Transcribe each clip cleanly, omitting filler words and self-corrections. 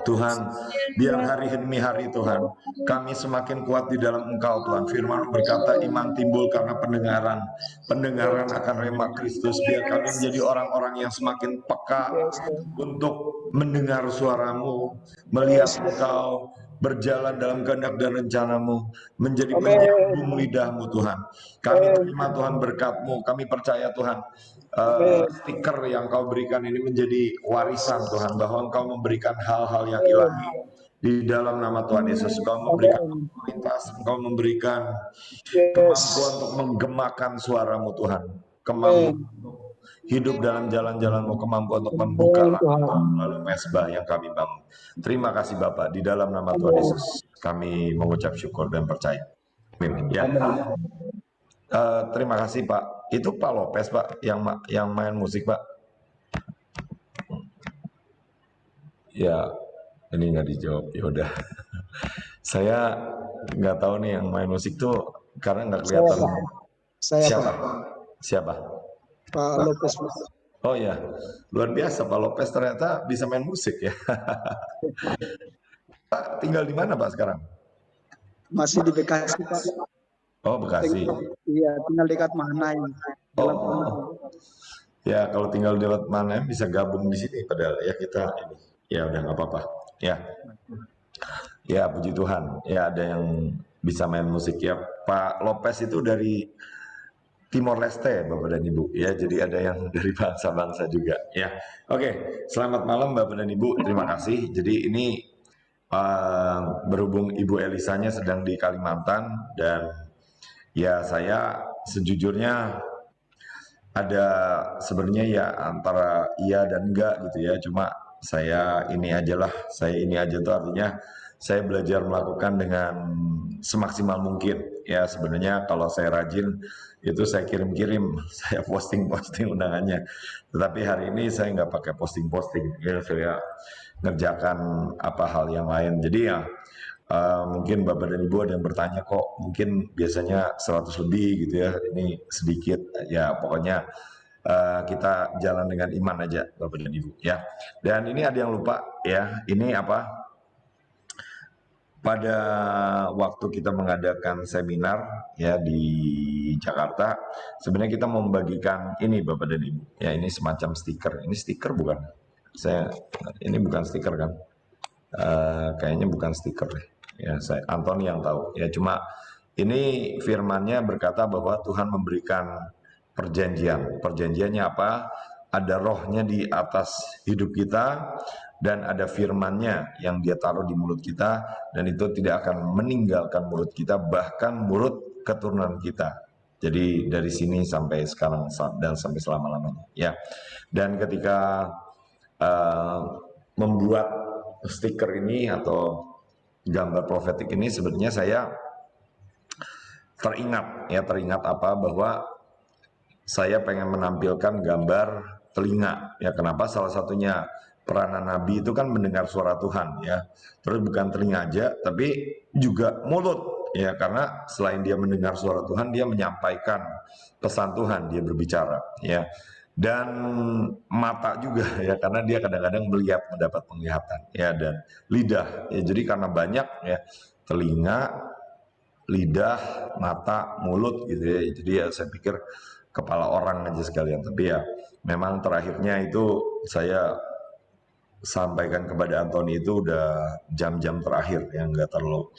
Tuhan, biar hari demi hari Tuhan, kami semakin kuat di dalam Engkau Tuhan. Firman berkata iman timbul karena pendengaran. Pendengaran akan rema Kristus. Biar kami menjadi orang-orang yang semakin peka untuk mendengar suaramu, melihat Engkau, berjalan dalam kehendak dan rencanamu, menjadi penyambung lidahmu Tuhan. Kami terima Tuhan berkat-Mu, kami percaya Tuhan, stiker yang Kau berikan ini menjadi warisan Tuhan, bahwa Engkau memberikan hal-hal yang ilahi di dalam nama Tuhan Yesus. Engkau memberikan otoritas, Engkau memberikan kemampuan untuk menggemakan suaramu Tuhan, kemampuan untuk hidup dalam jalan-jalan-Mu, kemampuan untuk membuka langkah melalui mesbah yang kami bangun. Terima kasih Bapak, di dalam nama Tuhan Yesus kami mengucap syukur dan percaya. Amin. Ya. Terima kasih Pak. Itu Pak Lopez Pak yang main musik Pak. Ya, ini nggak dijawab. Ya udah. Saya nggak tahu nih yang main musik tuh karena nggak kelihatan. Siapa? Siapa? Pak Lopez. Oh ya, luar biasa Pak Lopez ternyata bisa main musik ya. Pak tinggal di mana Pak sekarang? Masih di Bekasi Pak. Oh Bekasi. Iya, tinggal dekat Manaim. Oh. Ya kalau tinggal di dekat Manaim bisa gabung di sini padahal ya kita ini. Ya udah nggak apa-apa. Ya. Ya puji Tuhan. Ya ada yang bisa main musik ya. Pak Lopez itu dari Timor Leste, Bapak dan Ibu. Ya, jadi ada yang dari bangsa-bangsa juga. Ya, oke. Selamat malam, Bapak dan Ibu. Terima kasih. Jadi ini berhubung Ibu Elisanya sedang di Kalimantan dan ya saya sejujurnya ada sebenarnya ya antara iya dan enggak gitu ya. Cuma saya ini aja lah. Saya ini aja tuh artinya saya belajar melakukan dengan semaksimal mungkin. Ya sebenarnya kalau saya rajin itu saya kirim-kirim, saya posting-posting undangannya. Tetapi hari ini saya nggak pakai posting-posting, ya saya ngerjakan apa hal yang lain. Jadi ya mungkin Bapak dan Ibu ada yang bertanya kok mungkin biasanya 100 lebih gitu ya, ini sedikit ya pokoknya kita jalan dengan iman aja Bapak dan Ibu ya. Dan ini ada yang lupa ya, ini apa? Pada waktu kita mengadakan seminar ya di Jakarta, sebenarnya kita mau membagikan ini Bapak dan Ibu. Ya ini semacam stiker. Ini stiker bukan? Ini bukan stiker kan? Kayaknya bukan stiker deh. Ya saya Antoni yang tahu. Ya cuma ini firman-Nya berkata bahwa Tuhan memberikan perjanjian. Perjanjiannya apa? Ada rohnya di atas hidup kita dan ada firman-Nya yang Dia taruh di mulut kita dan itu tidak akan meninggalkan mulut kita, bahkan mulut keturunan kita. Jadi dari sini sampai sekarang dan sampai selama-lamanya ya. Dan ketika membuat stiker ini atau gambar profetik ini sebenarnya saya teringat apa bahwa saya pengen menampilkan gambar telinga ya. Kenapa? Salah satunya peranan nabi itu kan mendengar suara Tuhan ya. Terus bukan telinga aja tapi juga mulut ya, karena selain dia mendengar suara Tuhan dia menyampaikan pesan Tuhan, dia berbicara ya. Dan mata juga ya, karena dia kadang-kadang melihat, mendapat penglihatan ya. Dan lidah ya, jadi karena banyak ya, telinga, lidah, mata, mulut gitu ya. Jadi ya saya pikir kepala orang aja sekalian. Tapi ya memang terakhirnya itu saya sampaikan kepada Antoni itu udah jam-jam terakhir yang nggak terlalu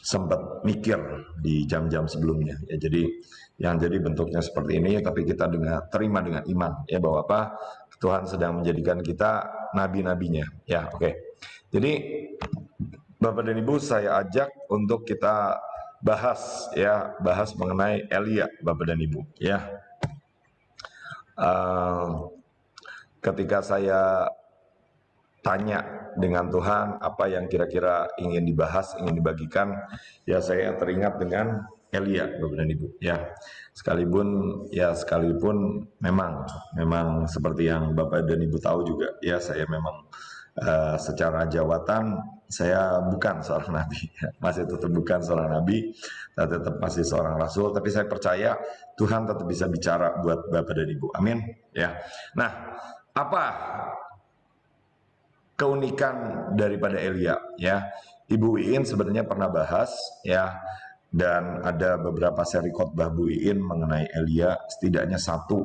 sempat mikir di jam-jam sebelumnya ya. Jadi yang jadi bentuknya seperti ini, tapi kita terima dengan iman ya, bahwa apa, Tuhan sedang menjadikan kita nabi-nabinya ya. Oke. Jadi Bapak dan Ibu saya ajak untuk kita bahas mengenai Elia Bapak dan Ibu ya. Ketika saya tanya dengan Tuhan apa yang kira-kira ingin dibahas, ingin dibagikan, ya saya teringat dengan Elia Bapak dan Ibu ya. Sekalipun memang seperti yang Bapak dan Ibu tahu juga ya, saya memang secara jawatan saya bukan seorang nabi, masih tetap bukan seorang nabi, saya tetap masih seorang rasul, tapi saya percaya Tuhan tetap bisa bicara buat Bapak dan Ibu. Amin ya. Nah, apa keunikan daripada Elia ya. Ibu Iin sebenarnya pernah bahas ya, dan ada beberapa seri khotbah Bu Iin mengenai Elia, setidaknya satu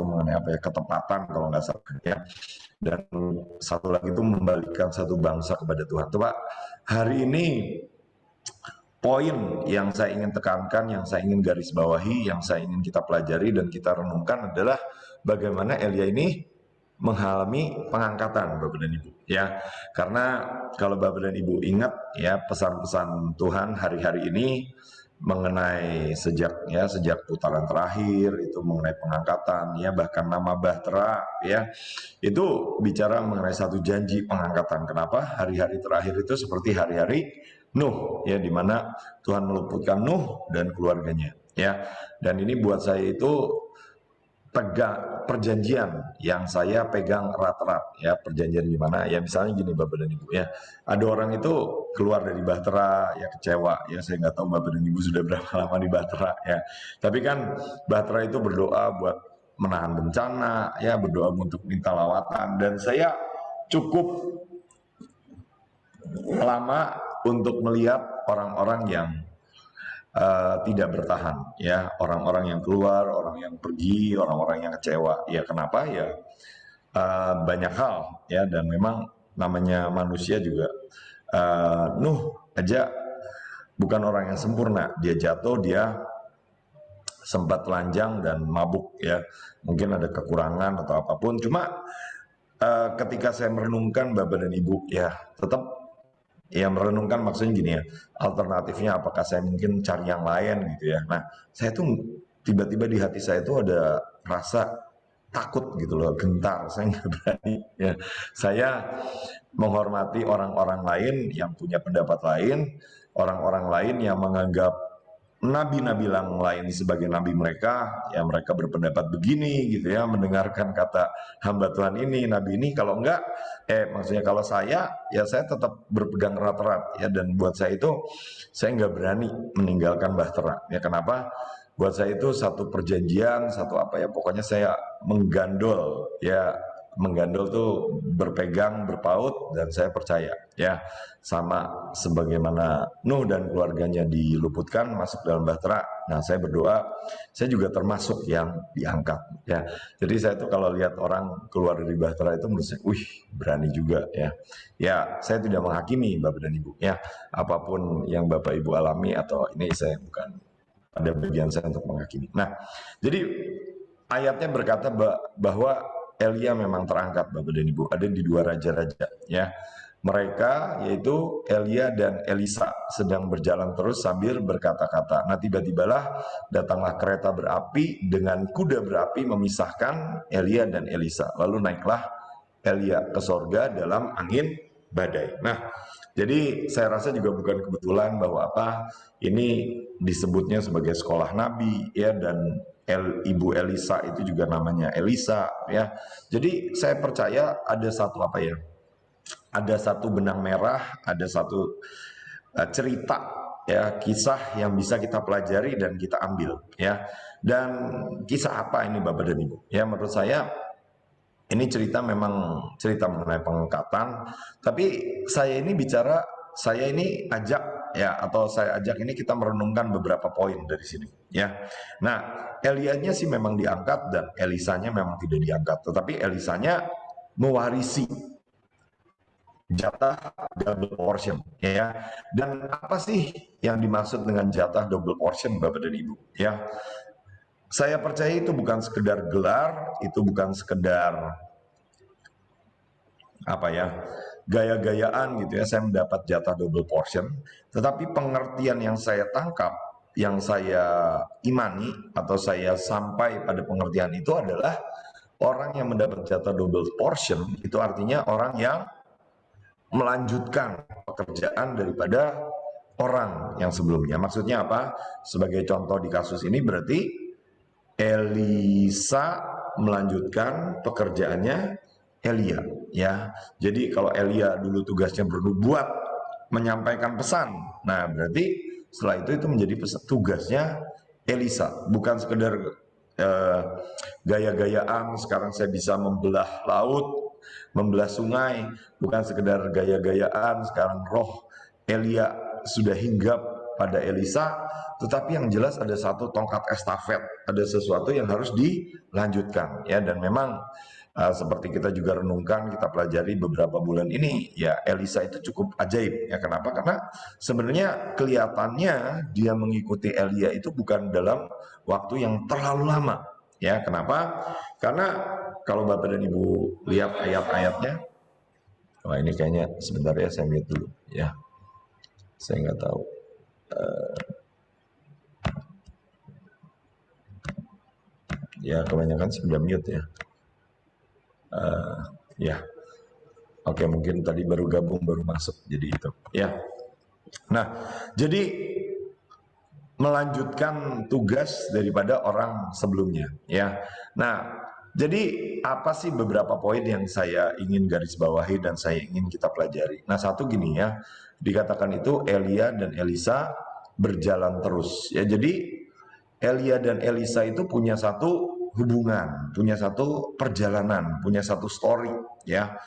mengenai apa ya, ketepatan kalau nggak salah ya, dan satu lagi itu membalikkan satu bangsa kepada Tuhan. Coba hari ini poin yang saya ingin tekankan, yang saya ingin garis bawahi, yang saya ingin kita pelajari dan kita renungkan adalah bagaimana Elia ini mengalami pengangkatan, Bapak dan Ibu ya. Karena kalau Bapak dan Ibu ingat ya, pesan-pesan Tuhan hari-hari ini mengenai sejak putaran terakhir itu mengenai pengangkatan ya, bahkan nama Bahtera ya, itu bicara mengenai satu janji pengangkatan. Kenapa? Hari-hari terakhir itu seperti hari-hari Nuh ya, di mana Tuhan meluputkan Nuh dan keluarganya ya. Dan ini buat saya itu perjanjian yang saya pegang erat-erat ya. Perjanjian gimana ya, misalnya gini Bapak dan Ibu ya, ada orang itu keluar dari Bahtera ya, kecewa ya. Saya nggak tahu Bapak dan Ibu sudah berapa lama di Bahtera ya, tapi kan Bahtera itu berdoa buat menahan bencana ya, berdoa untuk minta lawatan, dan saya cukup lama untuk melihat orang-orang yang tidak bertahan ya, orang-orang yang keluar, orang yang pergi, orang-orang yang kecewa ya. Kenapa ya? Banyak hal ya, dan memang namanya manusia juga. Nuh aja bukan orang yang sempurna, dia jatuh, dia sempat telanjang dan mabuk ya, mungkin ada kekurangan atau apapun. Cuma ketika saya merenungkan Bapak dan Ibu ya, tetap ya merenungkan, maksudnya gini ya, alternatifnya apakah saya mungkin cari yang lain gitu ya. Nah, saya tuh tiba-tiba di hati saya itu ada rasa takut gitu loh, gentar, saya nggak berani ya. Saya menghormati orang-orang lain yang punya pendapat lain, orang-orang lain yang menganggap nabi-nabi yang lain sebagai nabi mereka, ya mereka berpendapat begini gitu ya, mendengarkan kata hamba Tuhan ini, nabi ini. Kalau enggak, maksudnya kalau saya, ya saya tetap berpegang erat-erat ya. Dan buat saya itu, saya nggak berani meninggalkan Bahtera ya. Kenapa? Buat saya itu satu perjanjian, satu apa ya, pokoknya saya menggandol ya. Menggandol tuh berpegang, berpaut, dan saya percaya ya, sama sebagaimana Nuh dan keluarganya diluputkan masuk dalam Bahtera. Nah, saya berdoa saya juga termasuk yang diangkat ya. Jadi saya tuh kalau lihat orang keluar dari Bahtera itu menurut saya, wih, berani juga ya. Ya, saya tidak menghakimi Bapak dan Ibu ya, apapun yang Bapak Ibu alami atau ini, saya bukan pada bagian saya untuk menghakimi. Nah, jadi ayatnya berkata bahwa Elia memang terangkat Bapak dan Ibu, ada di dua raja-raja ya. Mereka yaitu Elia dan Elisa sedang berjalan terus sambil berkata-kata. Nah, tiba-tibalah datanglah kereta berapi dengan kuda berapi memisahkan Elia dan Elisa. Lalu naiklah Elia ke sorga dalam angin badai. Nah, jadi saya rasa juga bukan kebetulan bahwa ini disebutnya sebagai sekolah nabi ya, dan Ibu Elisa itu juga namanya Elisa ya. Jadi saya percaya ada satu ada satu benang merah, ada satu cerita ya, kisah yang bisa kita pelajari dan kita ambil ya. Dan kisah apa ini Bapak dan Ibu? Ya, menurut saya ini memang cerita mengenai pengangkatan, tapi saya ini ajak ya, atau saya ajak ini kita merenungkan beberapa poin dari sini ya. Nah, Elianya sih memang diangkat dan Elisanya memang tidak diangkat, tetapi Elisanya mewarisi jatah double portion ya. Dan apa sih yang dimaksud dengan jatah double portion Bapak dan Ibu ya? Saya percaya itu bukan sekedar gelar, itu bukan sekedar gaya-gayaan gitu ya, saya mendapat jatah double portion. Tetapi pengertian yang saya tangkap, yang saya imani, atau saya sampai pada pengertian itu adalah orang yang mendapat jatah double portion itu artinya orang yang melanjutkan pekerjaan daripada orang yang sebelumnya. Maksudnya apa? Sebagai contoh di kasus ini berarti Elisa melanjutkan pekerjaannya Elia ya. Jadi kalau Elia dulu tugasnya bernubuat, menyampaikan pesan, nah berarti setelah itu menjadi tugasnya Elisa, bukan sekedar gaya-gayaan sekarang saya bisa membelah laut, membelah sungai, bukan sekedar gaya-gayaan. Sekarang roh Elia sudah hinggap pada Elisa, tetapi yang jelas ada satu tongkat estafet, ada sesuatu yang harus dilanjutkan, ya. Dan memang seperti kita juga renungkan, kita pelajari beberapa bulan ini, ya, Elisa itu cukup ajaib, ya. Kenapa? Karena sebenarnya kelihatannya dia mengikuti Elia itu bukan dalam waktu yang terlalu lama, ya. Kenapa? Karena kalau Bapak dan Ibu lihat ayat-ayatnya, wah ini kayaknya sebentar ya, saya mute dulu, ya. Saya nggak tahu. Ya kebanyakan sudah mute ya. Ya, oke, mungkin tadi baru gabung, baru masuk, jadi itu. Ya. Nah, jadi melanjutkan tugas daripada orang sebelumnya, ya. Nah, jadi apa sih beberapa poin yang saya ingin garis bawahi dan saya ingin kita pelajari? Nah, satu gini ya, dikatakan itu Elia dan Elisa berjalan terus, ya. Jadi Elia dan Elisa itu punya satu hubungan, punya satu perjalanan, punya satu story, ya.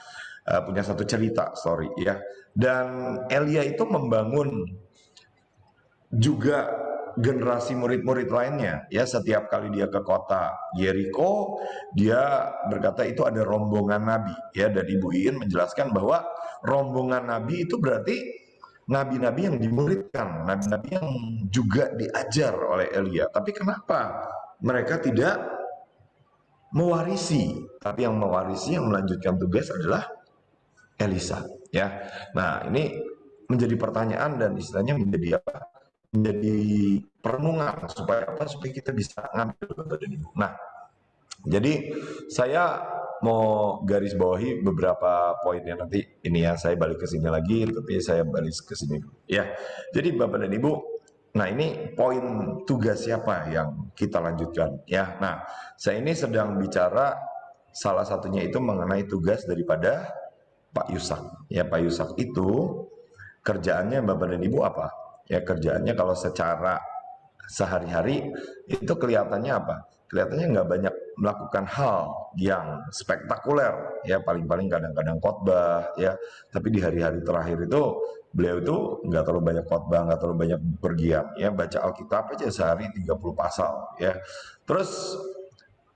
Punya satu cerita story, ya. Dan Elia itu membangun juga generasi murid-murid lainnya, ya. Setiap kali dia ke kota Yeriko, dia berkata itu ada rombongan nabi, ya. Dan Ibu Iin menjelaskan bahwa rombongan nabi itu berarti nabi-nabi yang dimuridkan, nabi-nabi yang juga diajar oleh Elia. Tapi kenapa mereka tidak mewarisi? Tapi yang mewarisi, yang melanjutkan tugas adalah Elisa, ya. Nah, ini menjadi pertanyaan dan istilahnya menjadi apa? Menjadi perenungan supaya apa? Supaya kita bisa ngambil Bapak dan Ibu. Nah, jadi saya mau garis bawahi beberapa poinnya nanti ini ya, saya balik ke sini lagi, tapi saya balik ke sini ya. Jadi Bapak dan Ibu, nah ini poin tugas siapa yang kita lanjutkan ya. Nah, saya ini sedang bicara salah satunya itu mengenai tugas daripada Pak Yusak. Ya, Pak Yusak itu kerjaannya Bapak dan Ibu apa? Ya, kerjaannya kalau secara sehari-hari itu kelihatannya apa? Kelihatannya nggak banyak melakukan hal yang spektakuler, ya. Paling-paling kadang-kadang khotbah, ya. Tapi di hari-hari terakhir itu beliau itu nggak terlalu banyak khotbah, nggak terlalu banyak bergiat, ya. Baca Alkitab aja sehari 30 pasal, ya. Terus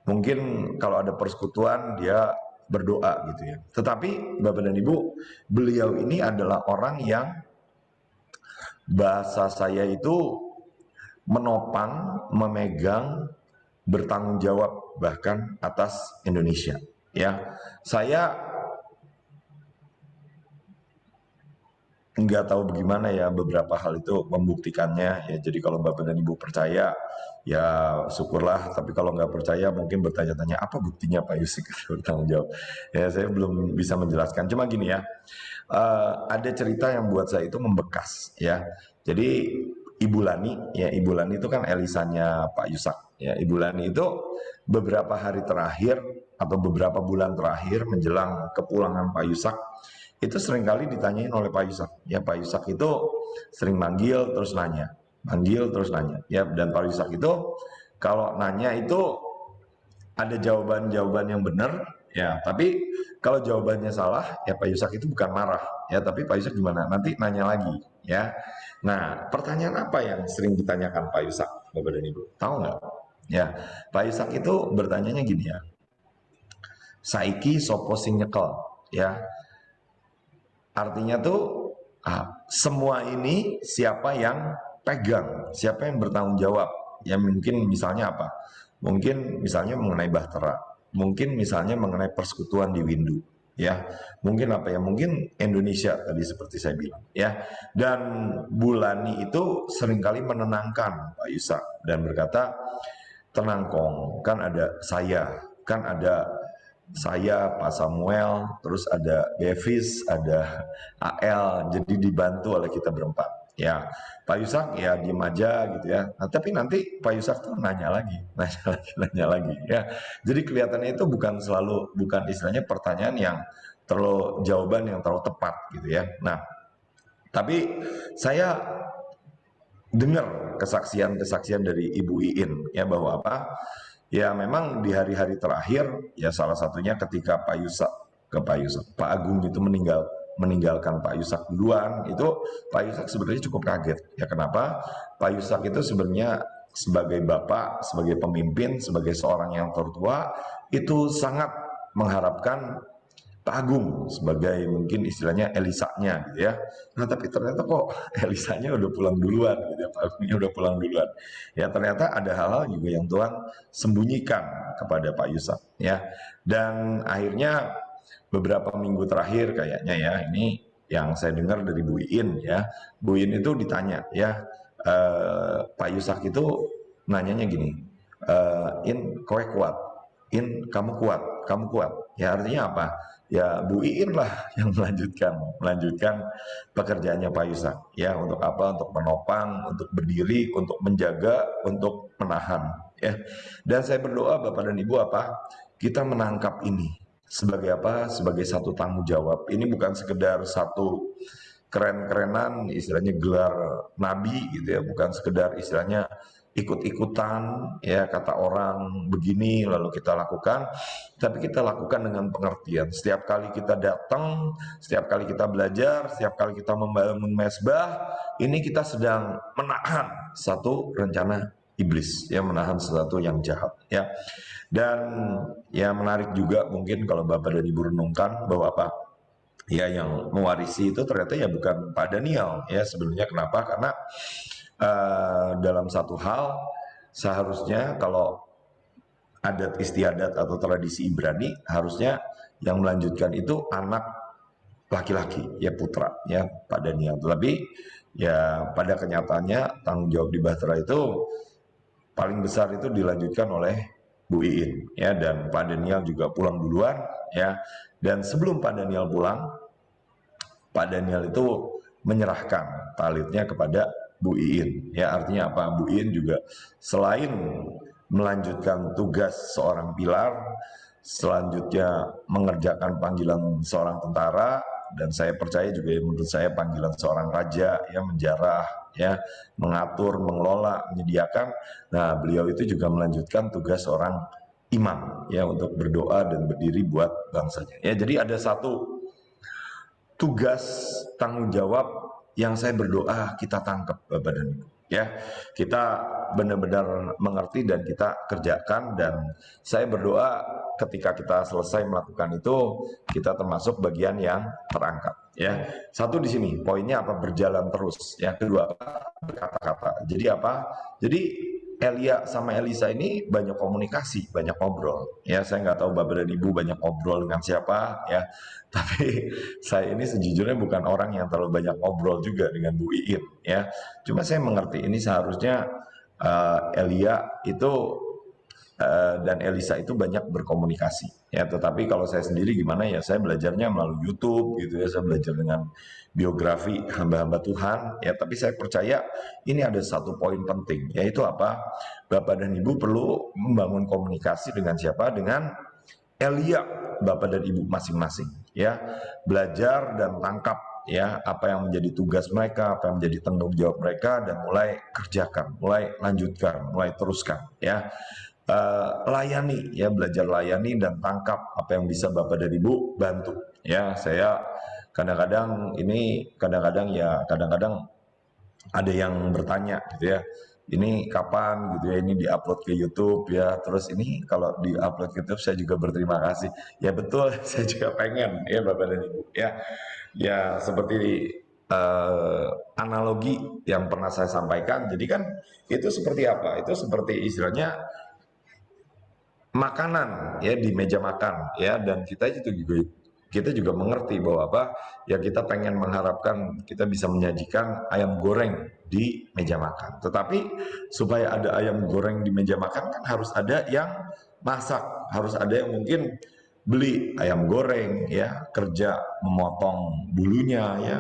mungkin kalau ada persekutuan dia berdoa gitu ya. Tetapi Bapak dan Ibu, beliau ini adalah orang yang bahasa saya itu menopang, memegang, bertanggung jawab bahkan atas Indonesia, ya. Saya nggak tahu bagaimana ya beberapa hal itu membuktikannya, ya. Jadi kalau Bapak dan Ibu percaya ya syukurlah, tapi kalau nggak percaya mungkin bertanya-tanya apa buktinya Pak Yusik bertanggung jawab. Ya, saya belum bisa menjelaskan, cuma gini ya, ada cerita yang buat saya itu membekas, ya. Jadi Ibu Lani, ya, Ibu Lani itu kan Elisanya Pak Yusak, ya. Ibu Lani itu beberapa hari terakhir atau beberapa bulan terakhir menjelang kepulangan Pak Yusak itu seringkali ditanyain oleh Pak Yusak, ya. Pak Yusak itu sering manggil terus nanya, manggil terus nanya, ya. Dan Pak Yusak itu kalau nanya itu ada jawaban-jawaban yang benar, ya. Tapi kalau jawabannya salah, ya Pak Yusak itu bukan marah, ya. Tapi Pak Yusak gimana? Nanti nanya lagi, ya. Nah, pertanyaan apa yang sering ditanyakan Pak Yusak, Bapak dan Ibu? Tahu nggak? Ya, Pak Yusak itu bertanyanya gini ya. Saiki sopo sing nyekel, ya. Artinya tuh semua ini siapa yang pegang, siapa yang bertanggung jawab. Ya mungkin misalnya apa? Mungkin misalnya mengenai Bahtera, mungkin misalnya mengenai persekutuan di Windu, ya. Mungkin apa ya? Mungkin Indonesia tadi seperti saya bilang, ya. Dan Bulani itu seringkali menenangkan Pak Yusak dan berkata, tenang Kong, kan ada saya, Pak Samuel, terus ada Bevis, ada AL, jadi dibantu oleh kita berempat. Ya, Pak Yusak ya diem aja gitu ya. Nah, tapi nanti Pak Yusak tuh nanya lagi, nanya lagi, ya. Jadi kelihatannya itu bukan istilahnya pertanyaan yang jawaban yang terlalu tepat gitu ya. Nah, tapi saya dengar kesaksian dari Ibu Iin ya bahwa apa? Ya memang di hari-hari terakhir ya salah satunya ketika Pak Yusak ke Pak Yusak. Pak Agung itu meninggalkan Pak Yusak duluan, itu Pak Yusak sebenarnya cukup kaget. Ya kenapa? Pak Yusak itu sebenarnya sebagai bapak, sebagai pemimpin, sebagai seorang yang tertua, itu sangat mengharapkan Pak Agung sebagai mungkin istilahnya Elisanya gitu ya. Nah tapi ternyata kok Elisanya udah pulang duluan gitu ya, Pak Agungnya udah pulang duluan. Ya ternyata ada hal-hal juga yang Tuhan sembunyikan kepada Pak Yusak ya. Dan akhirnya beberapa minggu terakhir kayaknya ya, ini yang saya dengar dari Bu Iin ya. Bu Iin itu ditanya ya, Pak Yusak itu nanyanya gini, In kowe kuat, In kamu kuat, kamu kuat. Ya artinya apa? Ya Bu Iin lah yang melanjutkan pekerjaannya Pak Yusak. Ya untuk apa? Untuk menopang, untuk berdiri, untuk menjaga, untuk menahan. Ya. Dan saya berdoa Bapak dan Ibu apa? Kita menangkap ini sebagai apa? Sebagai satu tanggung jawab. Ini bukan sekedar satu keren-kerenan, istilahnya gelar nabi gitu ya, bukan sekedar istilahnya ikut-ikutan ya kata orang begini lalu kita lakukan, tapi kita lakukan dengan pengertian. Setiap kali kita datang, setiap kali kita belajar, setiap kali kita membangun mesbah, ini kita sedang menahan satu rencana iblis, ya menahan sesuatu yang jahat ya. Dan ya menarik juga mungkin kalau Bapak dan Ibu renungkan bahwa apa? Ya yang mewarisi itu ternyata ya bukan Pak Daniel ya sebenarnya. Kenapa? Karena dalam satu hal seharusnya kalau adat istiadat atau tradisi Ibrani harusnya yang melanjutkan itu anak laki-laki ya, putra ya Pak Daniel. Tetapi ya pada kenyataannya tanggung jawab di Bahtera itu paling besar itu dilanjutkan oleh Bu Iin ya, dan Pak Daniel juga pulang duluan ya. Dan sebelum Pak Daniel pulang, Pak Daniel itu menyerahkan talitnya kepada Bu Iin. Ya artinya apa? Bu Iin juga selain melanjutkan tugas seorang pilar, selanjutnya mengerjakan panggilan seorang tentara, dan saya percaya juga menurut saya panggilan seorang raja yang menjarah, ya mengatur, mengelola, menyediakan. Nah beliau itu juga melanjutkan tugas seorang imam ya untuk berdoa dan berdiri buat bangsanya. Ya jadi ada satu tugas tanggung jawab yang saya berdoa kita tangkap Bapak dan Ibu ya, kita benar-benar mengerti dan kita kerjakan. Dan saya berdoa ketika kita selesai melakukan itu kita termasuk bagian yang terangkat ya. Satu di sini poinnya apa? Berjalan terus ya. Kedua apa? Berkata-kata. Jadi apa? Jadi Elia sama Elisa ini banyak komunikasi, banyak ngobrol. Ya, saya nggak tahu Bapak dan Ibu banyak ngobrol dengan siapa ya. Tapi saya ini sejujurnya bukan orang yang terlalu banyak ngobrol juga dengan Bu Iin ya. Cuma saya mengerti ini seharusnya Elia itu dan Elisa itu banyak berkomunikasi ya. Tetapi kalau saya sendiri gimana ya, saya belajarnya melalui YouTube gitu ya, saya belajar dengan biografi hamba-hamba Tuhan ya. Tapi saya percaya ini ada satu poin penting, yaitu apa? Bapak dan Ibu perlu membangun komunikasi dengan siapa? Dengan Elia, Bapak dan Ibu masing-masing ya. Belajar dan tangkap ya apa yang menjadi tugas mereka, apa yang menjadi tanggung jawab mereka, dan mulai kerjakan, mulai lanjutkan, mulai teruskan ya. Layani ya, belajar layani dan tangkap apa yang bisa Bapak dan Ibu bantu ya. Saya kadang-kadang ada yang bertanya gitu ya, ini kapan gitu ya, ini diupload ke YouTube ya. Terus ini kalau diupload ke YouTube saya juga berterima kasih ya. Betul, saya juga pengen ya Bapak dan Ibu ya. Ya seperti analogi yang pernah saya sampaikan, jadi kan itu seperti apa? Itu seperti istilahnya makanan ya di meja makan ya. Dan kita juga mengerti bahwa apa ya, kita pengen mengharapkan kita bisa menyajikan ayam goreng di meja makan. Tetapi supaya ada ayam goreng di meja makan kan harus ada yang masak, harus ada yang mungkin beli ayam goreng ya, kerja memotong bulunya ya,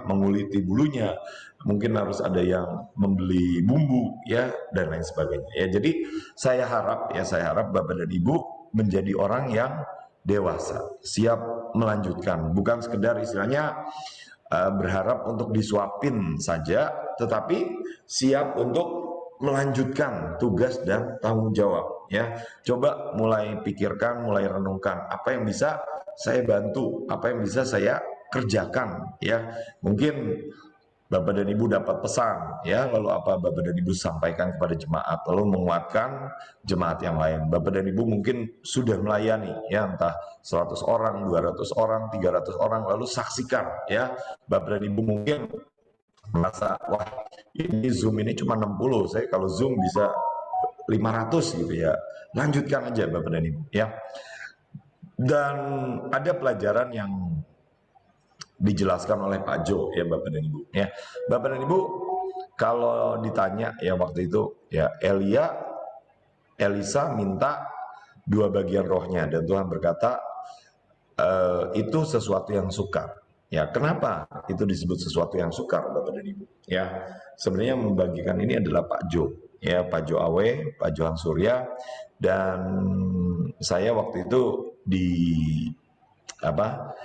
menguliti bulunya, mungkin harus ada yang membeli bumbu ya, dan lain sebagainya ya. Jadi saya harap Bapak dan Ibu menjadi orang yang dewasa, siap melanjutkan, bukan sekedar istilahnya berharap untuk disuapin saja, tetapi siap untuk melanjutkan tugas dan tanggung jawab ya. Coba mulai pikirkan, mulai renungkan apa yang bisa saya bantu, apa yang bisa saya kerjakan, ya. Mungkin Bapak dan Ibu dapat pesan, ya, lalu apa Bapak dan Ibu sampaikan kepada jemaat, lalu menguatkan jemaat yang lain. Bapak dan Ibu mungkin sudah melayani, ya, entah 100 orang, 200 orang, 300 orang, lalu saksikan, ya. Bapak dan Ibu mungkin merasa, wah, ini Zoom ini cuma 60, saya kalau Zoom bisa 500 gitu, ya. Lanjutkan aja Bapak dan Ibu, ya. Dan ada pelajaran yang dijelaskan oleh Pak Jo, ya Bapak dan Ibu, ya. Bapak dan Ibu, kalau ditanya ya waktu itu, ya, Elisa minta 2 bagian rohnya dan Tuhan berkata itu sesuatu yang sukar. Ya, kenapa itu disebut sesuatu yang sukar, Bapak dan Ibu? Ya, sebenarnya membagikan ini adalah Pak Jo, ya, Pak Jo Awe, Pak Johan Surya, dan saya waktu itu di apa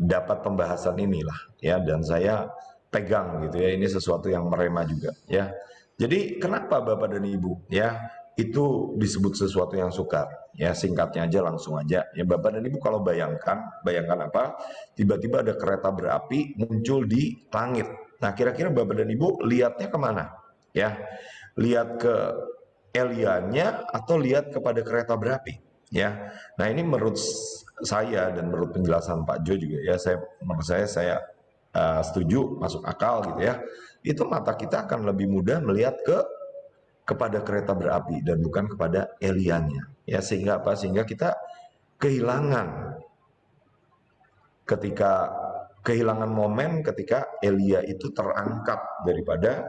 dapat pembahasan inilah, ya, dan saya pegang gitu, ya, ini sesuatu yang merema juga, ya. Jadi kenapa Bapak dan Ibu, ya, itu disebut sesuatu yang sukar, ya, singkatnya aja, langsung aja, ya. Bapak dan Ibu kalau bayangkan apa, tiba-tiba ada kereta berapi muncul di langit. Nah, kira-kira Bapak dan Ibu lihatnya kemana, ya? Lihat ke Elianya atau lihat kepada kereta berapi, ya. Nah, ini menurut saya dan menurut penjelasan Pak Jo juga, ya, menurut saya setuju, masuk akal gitu, ya. Itu mata kita akan lebih mudah melihat kepada kereta berapi dan bukan kepada Elianya, ya. Sehingga apa? Sehingga kita kehilangan momen ketika Elia itu terangkat daripada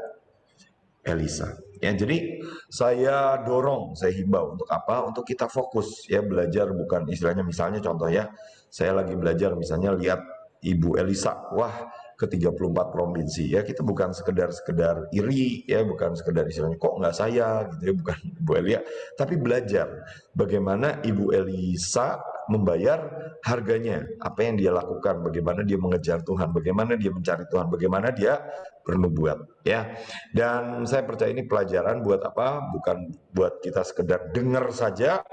Elisa. Ya, jadi saya dorong, saya himbau untuk apa? Untuk kita fokus, ya, belajar, bukan istilahnya, misalnya contoh, ya, saya lagi belajar misalnya lihat Ibu Elisa, wah, ke 34 provinsi, ya, kita bukan sekedar iri, ya, bukan sekedar istilahnya kok nggak saya gitu, ya, bukan Ibu Elia, tapi belajar bagaimana Ibu Elisa membayar harganya, apa yang dia lakukan, bagaimana dia mengejar Tuhan, bagaimana dia mencari Tuhan, bagaimana dia bernubuat, ya. Dan saya percaya ini pelajaran buat apa? Bukan buat kita sekedar dengar saja,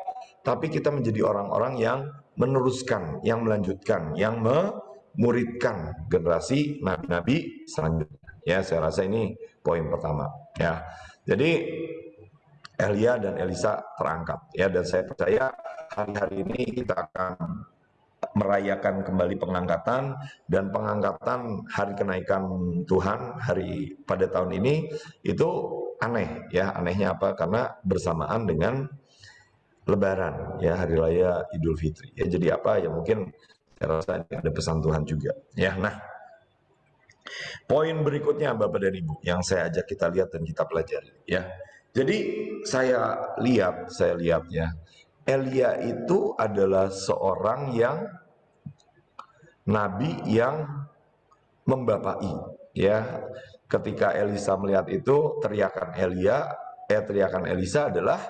tapi kita menjadi orang-orang yang meneruskan, yang melanjutkan, yang memuridkan generasi nabi-nabi selanjutnya. Ya, saya rasa ini poin pertama, ya. Jadi Elia dan Elisa terangkat, ya, dan saya percaya hari-hari ini kita akan merayakan kembali pengangkatan, dan pengangkatan hari kenaikan Tuhan hari pada tahun ini itu aneh, ya. Anehnya apa? Karena bersamaan dengan Lebaran, ya, hari raya Idul Fitri, ya. Jadi apa, ya, mungkin saya rasa ada pesan Tuhan juga, ya. Nah, poin berikutnya Bapak dan Ibu yang saya ajak kita lihat dan kita pelajari, ya. Jadi saya lihat, ya, Elia itu adalah seorang yang nabi yang membapai, ya. Ketika Elisa melihat itu, teriakan Elisa adalah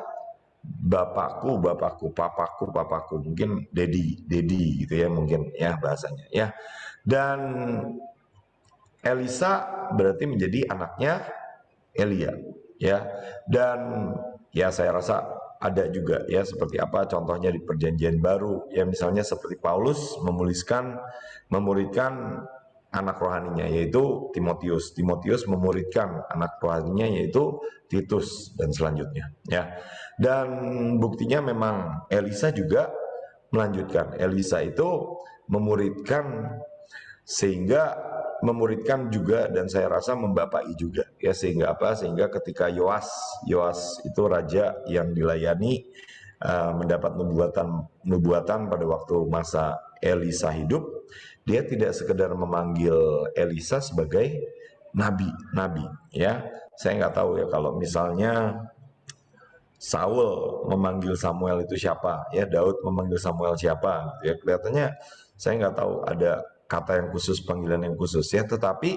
bapakku, bapakku, papaku, papaku, mungkin dedi gitu, ya, mungkin, ya, bahasanya, ya. Dan Elisa berarti menjadi anaknya Elia, ya. Dan ya saya rasa ada juga, ya, seperti apa contohnya di perjanjian baru, ya, misalnya seperti Paulus memuridkan anak rohaninya yaitu Timotius memuridkan anak rohaninya yaitu Titus, dan selanjutnya, ya. Dan buktinya memang Elisa juga melanjutkan. Elisa itu memuridkan, sehingga memuridkan juga, dan saya rasa membapai juga, ya. Sehingga apa? Sehingga ketika Yoas itu raja yang dilayani mendapat nubuatan pada waktu masa Elisa hidup, dia tidak sekedar memanggil Elisa sebagai nabi, ya. Saya nggak tahu, ya, kalau misalnya Saul memanggil Samuel itu siapa, ya, Daud memanggil Samuel siapa, ya, kelihatannya saya nggak tahu ada kata yang khusus, panggilan yang khusus, ya. Tetapi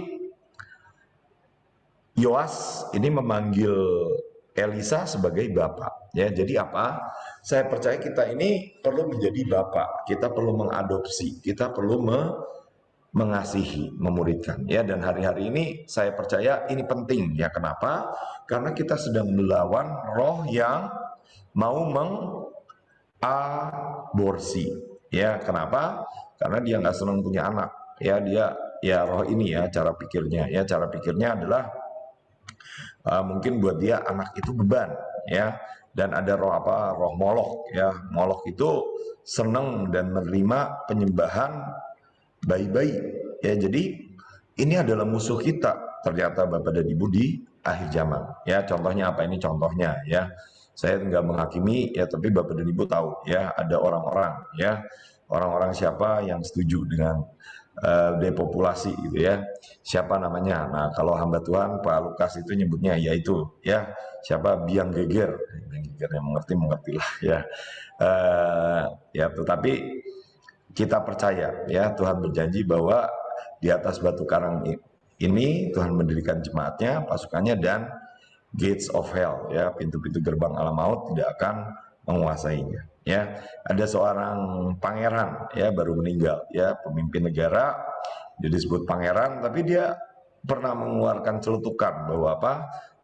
Yoas ini memanggil Elisa sebagai bapak, ya. Jadi apa? Saya percaya kita ini perlu menjadi bapak, kita perlu mengadopsi, kita perlu mengasihi, memuridkan, ya. Dan hari-hari ini saya percaya ini penting, ya. Kenapa? Karena kita sedang melawan roh yang mau mengaborsi, Ya, kenapa? Karena dia nggak senang punya anak. Ya, dia ya roh ini ya cara pikirnya. Ya, cara pikirnya adalah mungkin buat dia anak itu beban, ya. Dan ada roh apa? Roh Molok, ya. Molok itu senang dan menerima penyembahan bayi-bayi. Ya, jadi ini adalah musuh kita ternyata Bapak dan Ibu di akhir zaman. Ya, contohnya apa ini contohnya ya. Saya nggak menghakimi ya, tapi Bapak dan Ibu tahu ya ada orang-orang ya, orang-orang siapa yang setuju dengan depopulasi gitu ya. Siapa namanya? Nah, kalau hamba Tuhan Pak Lukas itu nyebutnya yaitu ya siapa biang geger. Biang geger yang mengertilah ya. Ya, tetapi kita percaya ya Tuhan berjanji bahwa di atas batu karang ini Tuhan mendirikan jemaatnya, pasukannya, dan gates of hell ya pintu-pintu gerbang alam maut tidak akan menguasainya ya. Ada seorang pangeran ya baru meninggal ya, pemimpin negara, dia disebut pangeran, tapi dia pernah mengeluarkan celutukan bahwa apa,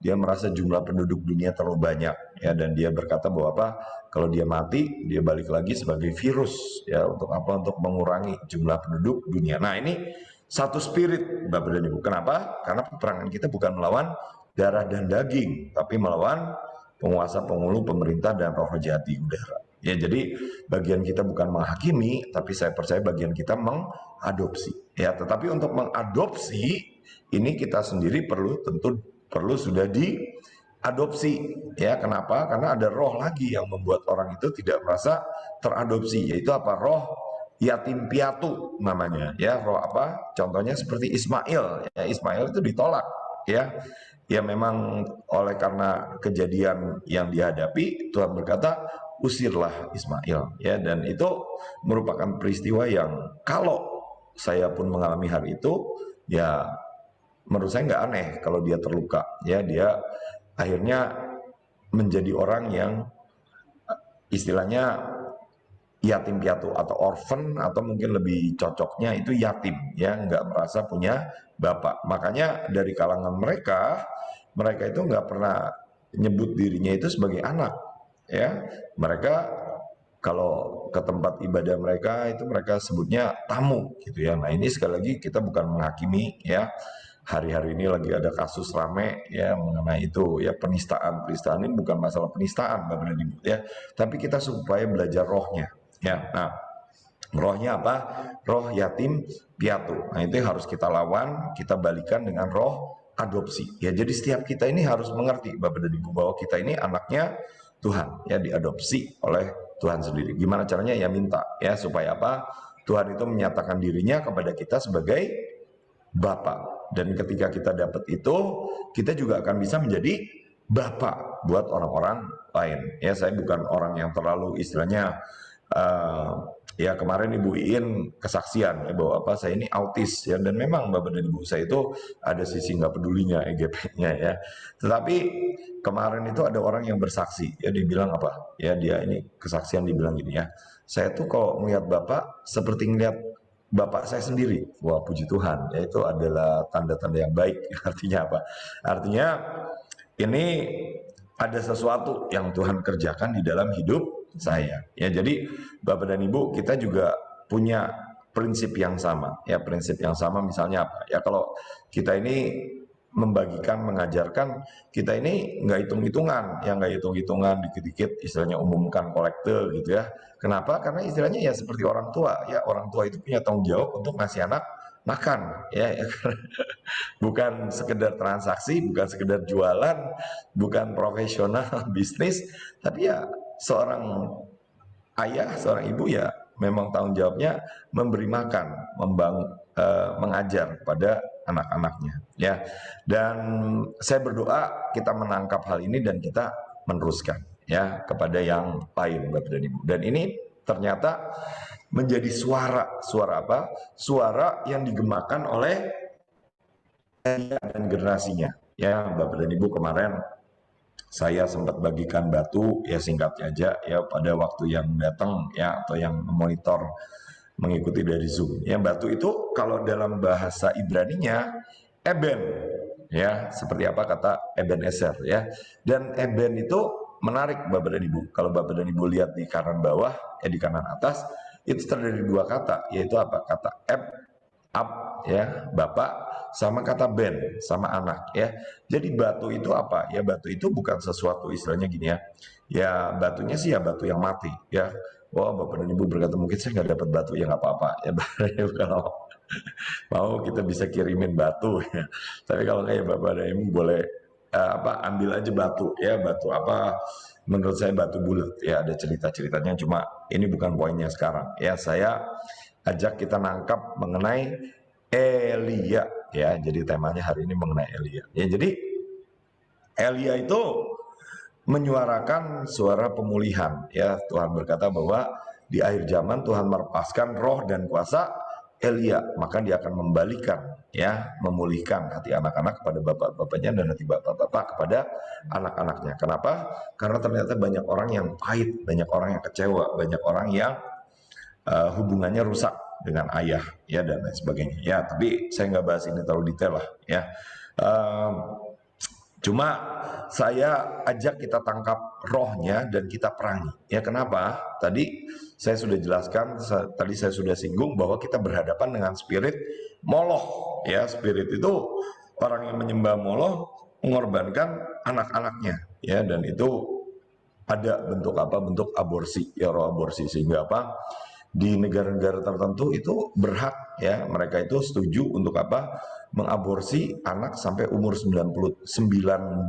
dia merasa jumlah penduduk dunia terlalu banyak ya, dan dia berkata bahwa apa, kalau dia mati dia balik lagi sebagai virus ya, untuk apa, untuk mengurangi jumlah penduduk dunia. Nah, ini satu spirit Bapak dan Ibu. Kenapa? Karena peperangan kita bukan melawan darah dan daging, tapi melawan penguasa, penghulu, pemerintah, dan roh jahat di udara. Ya, jadi bagian kita bukan menghakimi, tapi saya percaya bagian kita mengadopsi. Ya, tetapi untuk mengadopsi ini kita sendiri perlu sudah diadopsi. Ya, kenapa? Karena ada roh lagi yang membuat orang itu tidak merasa teradopsi, yaitu apa? Roh yatim piatu namanya. Ya, roh apa? Contohnya seperti Ismail. Ya, Ismail itu ditolak. Ya memang oleh karena kejadian yang dihadapi, Tuhan berkata usirlah Ismail ya, dan itu merupakan peristiwa yang kalau saya pun mengalami hal itu ya, menurut saya nggak aneh kalau dia terluka ya, dia akhirnya menjadi orang yang istilahnya yatim piatu atau orphan, atau mungkin lebih cocoknya itu yatim ya, nggak merasa punya bapak. Makanya dari kalangan mereka itu nggak pernah nyebut dirinya itu sebagai anak ya. Mereka kalau ke tempat ibadah mereka itu mereka sebutnya tamu gitu ya. Nah, ini sekali lagi kita bukan menghakimi ya. Hari-hari ini lagi ada kasus rame ya mengenai itu ya, penistaan ini bukan masalah penistaan Bapak dan Ibu ya, tapi kita supaya belajar rohnya ya. Nah, rohnya apa? Roh yatim piatu. Nah, itu harus kita lawan, kita balikan dengan roh adopsi. Ya, jadi setiap kita ini harus mengerti Bapak dan Ibu bahwa kita ini anaknya Tuhan, ya, diadopsi oleh Tuhan sendiri. Gimana caranya? Ya minta ya, supaya apa? Tuhan itu menyatakan dirinya kepada kita sebagai Bapa. Dan ketika kita dapat itu, kita juga akan bisa menjadi Bapa buat orang-orang lain. Ya, saya bukan orang yang terlalu istilahnya ya, kemarin Ibu Iin kesaksian ya, bahwa apa, saya ini autis ya, dan memang Bapak dan Ibu saya itu ada sisi nggak pedulinya EGP-nya ya. Tetapi kemarin itu ada orang yang bersaksi ya, dibilang apa ya, dia ini kesaksian dibilang gini ya, saya tuh kalau melihat Bapak seperti ngelihat Bapak saya sendiri. Wah, puji Tuhan, ya, itu adalah tanda-tanda yang baik. Artinya apa? Artinya ini ada sesuatu yang Tuhan kerjakan di dalam hidup saya. Ya, jadi Bapak dan Ibu, kita juga punya prinsip yang sama. Ya, prinsip yang sama misalnya apa? Ya, kalau kita ini membagikan, mengajarkan, kita ini nggak hitung-hitungan, ya nggak hitung-hitungan, dikit-dikit istilahnya umumkan kolekte gitu ya. Kenapa? Karena istilahnya ya seperti orang tua, ya orang tua itu punya tanggung jawab untuk ngasih anak makan, ya, ya. Bukan sekedar transaksi, bukan sekedar jualan, bukan profesional bisnis, tapi ya seorang ayah, seorang ibu ya memang tanggung jawabnya memberi makan, mengajar pada anak-anaknya ya. Dan saya berdoa kita menangkap hal ini dan kita meneruskan ya kepada yang lain Bapak dan Ibu. Dan ini ternyata menjadi suara apa? Suara yang digemakan oleh dan generasinya ya Bapak dan Ibu. Kemarin saya sempat bagikan batu ya, singkatnya aja ya, pada waktu yang datang ya, atau yang monitor mengikuti dari Zoom. Yang batu itu kalau dalam bahasa Ibraninya eben ya, seperti apa kata Ebenezer ya. Dan eben itu menarik Bapak dan Ibu. Kalau Bapak dan Ibu lihat di kanan bawah, di kanan atas, itu terdiri dari dua kata, yaitu apa? Kata ab ya, bapak, sama kata ben, sama anak ya. Jadi batu itu apa? Ya batu itu bukan sesuatu istilahnya gini ya. Ya batunya sih ya batu yang mati ya. Wah, Bapak dan Ibu berkata mungkin saya nggak dapat batu, ya nggak apa-apa ya. Kalau mau kita bisa kirimin batu ya. Tapi kalau nggak ya Bapak dan Ibu boleh ambil aja batu ya, batu apa, menurut saya batu bulat ya, ada cerita-ceritanya, cuma ini bukan poinnya sekarang ya. Saya ajak kita nangkap mengenai Elia ya. Jadi temanya hari ini mengenai Elia ya. Jadi Elia itu menyuarakan suara pemulihan ya. Tuhan berkata bahwa di akhir zaman Tuhan melepaskan roh dan kuasa Elia, maka dia akan membalikan ya, memulihkan hati anak-anak kepada bapak-bapaknya dan hati bapak-bapak kepada anak-anaknya. Kenapa? Karena ternyata banyak orang yang pahit, banyak orang yang kecewa, banyak orang yang hubungannya rusak dengan ayah ya, dan lain sebagainya ya. Tapi saya nggak bahas ini terlalu detail lah ya. Cuma saya ajak kita tangkap rohnya dan kita perangi ya. Kenapa? Tadi saya sudah jelaskan, tadi saya sudah singgung bahwa kita berhadapan dengan spirit Moloch ya. Spirit itu orang yang menyembah Moloch mengorbankan anak-anaknya ya, dan itu ada bentuk apa? Bentuk aborsi ya, roh aborsi. Sehingga apa? Di negara-negara tertentu itu berhak ya, mereka itu setuju untuk apa? Mengaborsi anak sampai umur 99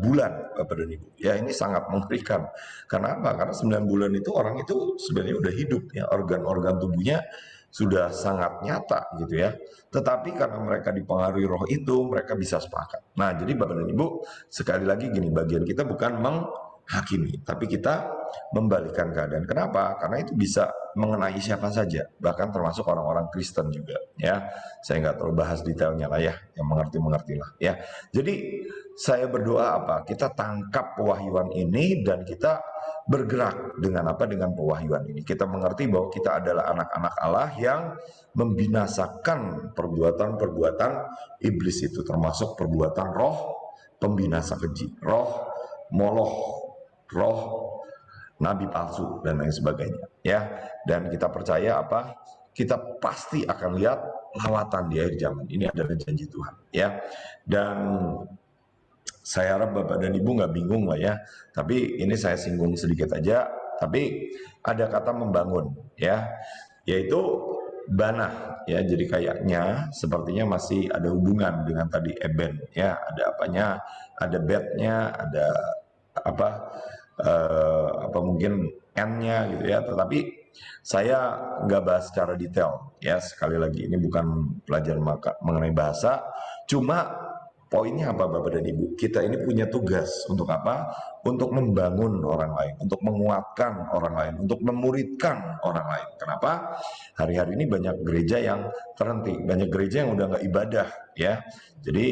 bulan, Bapak dan Ibu. Ya, ini sangat mengerikan. Karena apa? Karena 9 bulan itu orang itu sebenarnya udah hidup ya, organ-organ tubuhnya sudah sangat nyata gitu ya. Tetapi karena mereka dipengaruhi roh itu, mereka bisa sepakat. Nah, jadi Bapak dan Ibu, sekali lagi gini, bagian kita bukan menghakimi, tapi kita membalikan keadaan. Kenapa? Karena itu bisa mengenai siapa saja, bahkan termasuk orang-orang Kristen juga ya. Saya nggak terlalu bahas detailnya lah ya, yang mengerti lah ya. Jadi saya berdoa apa? Kita tangkap pewahyuan ini dan kita bergerak dengan apa? Dengan pewahyuan ini kita mengerti bahwa kita adalah anak-anak Allah yang membinasakan perbuatan-perbuatan iblis itu, termasuk perbuatan roh pembinasa keji, roh Moloch, roh nabi palsu dan lain sebagainya ya. Dan kita percaya apa? Kita pasti akan lihat lawatan di akhir zaman. Ini adalah janji Tuhan ya. Dan saya harap Bapak dan Ibu nggak bingung lah ya. Tapi ini saya singgung sedikit aja. Tapi ada kata membangun ya, yaitu Bana ya. Jadi kayaknya sepertinya masih ada hubungan dengan tadi Eben ya. Ada apanya? Ada bednya, ada apa mungkin N-nya gitu ya. Tetapi saya nggak bahas secara detail ya. Sekali lagi ini bukan pelajaran mengenai bahasa. Cuma poinnya apa Bapak dan Ibu? Kita ini punya tugas untuk apa? Untuk membangun orang lain, untuk menguatkan orang lain, untuk memuridkan orang lain. Kenapa? Hari-hari ini banyak gereja yang terhenti, banyak gereja yang udah nggak ibadah ya. Jadi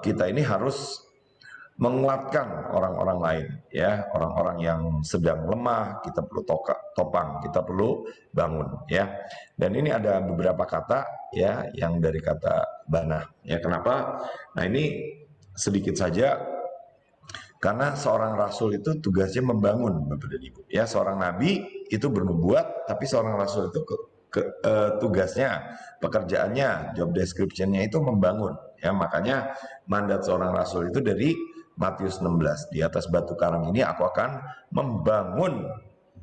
kita ini harus menguatkan orang-orang lain ya, orang-orang yang sedang lemah kita perlu topang, kita perlu bangun ya. Dan ini ada beberapa kata ya, yang dari kata Bana ya. Kenapa? Nah, ini sedikit saja, karena seorang rasul itu tugasnya membangun Bapak dan Ibu ya. Seorang nabi itu bernubuat, tapi seorang rasul itu tugasnya, pekerjaannya, job description-nya itu membangun ya. Makanya mandat seorang rasul itu dari Matius 16, di atas batu karang ini aku akan membangun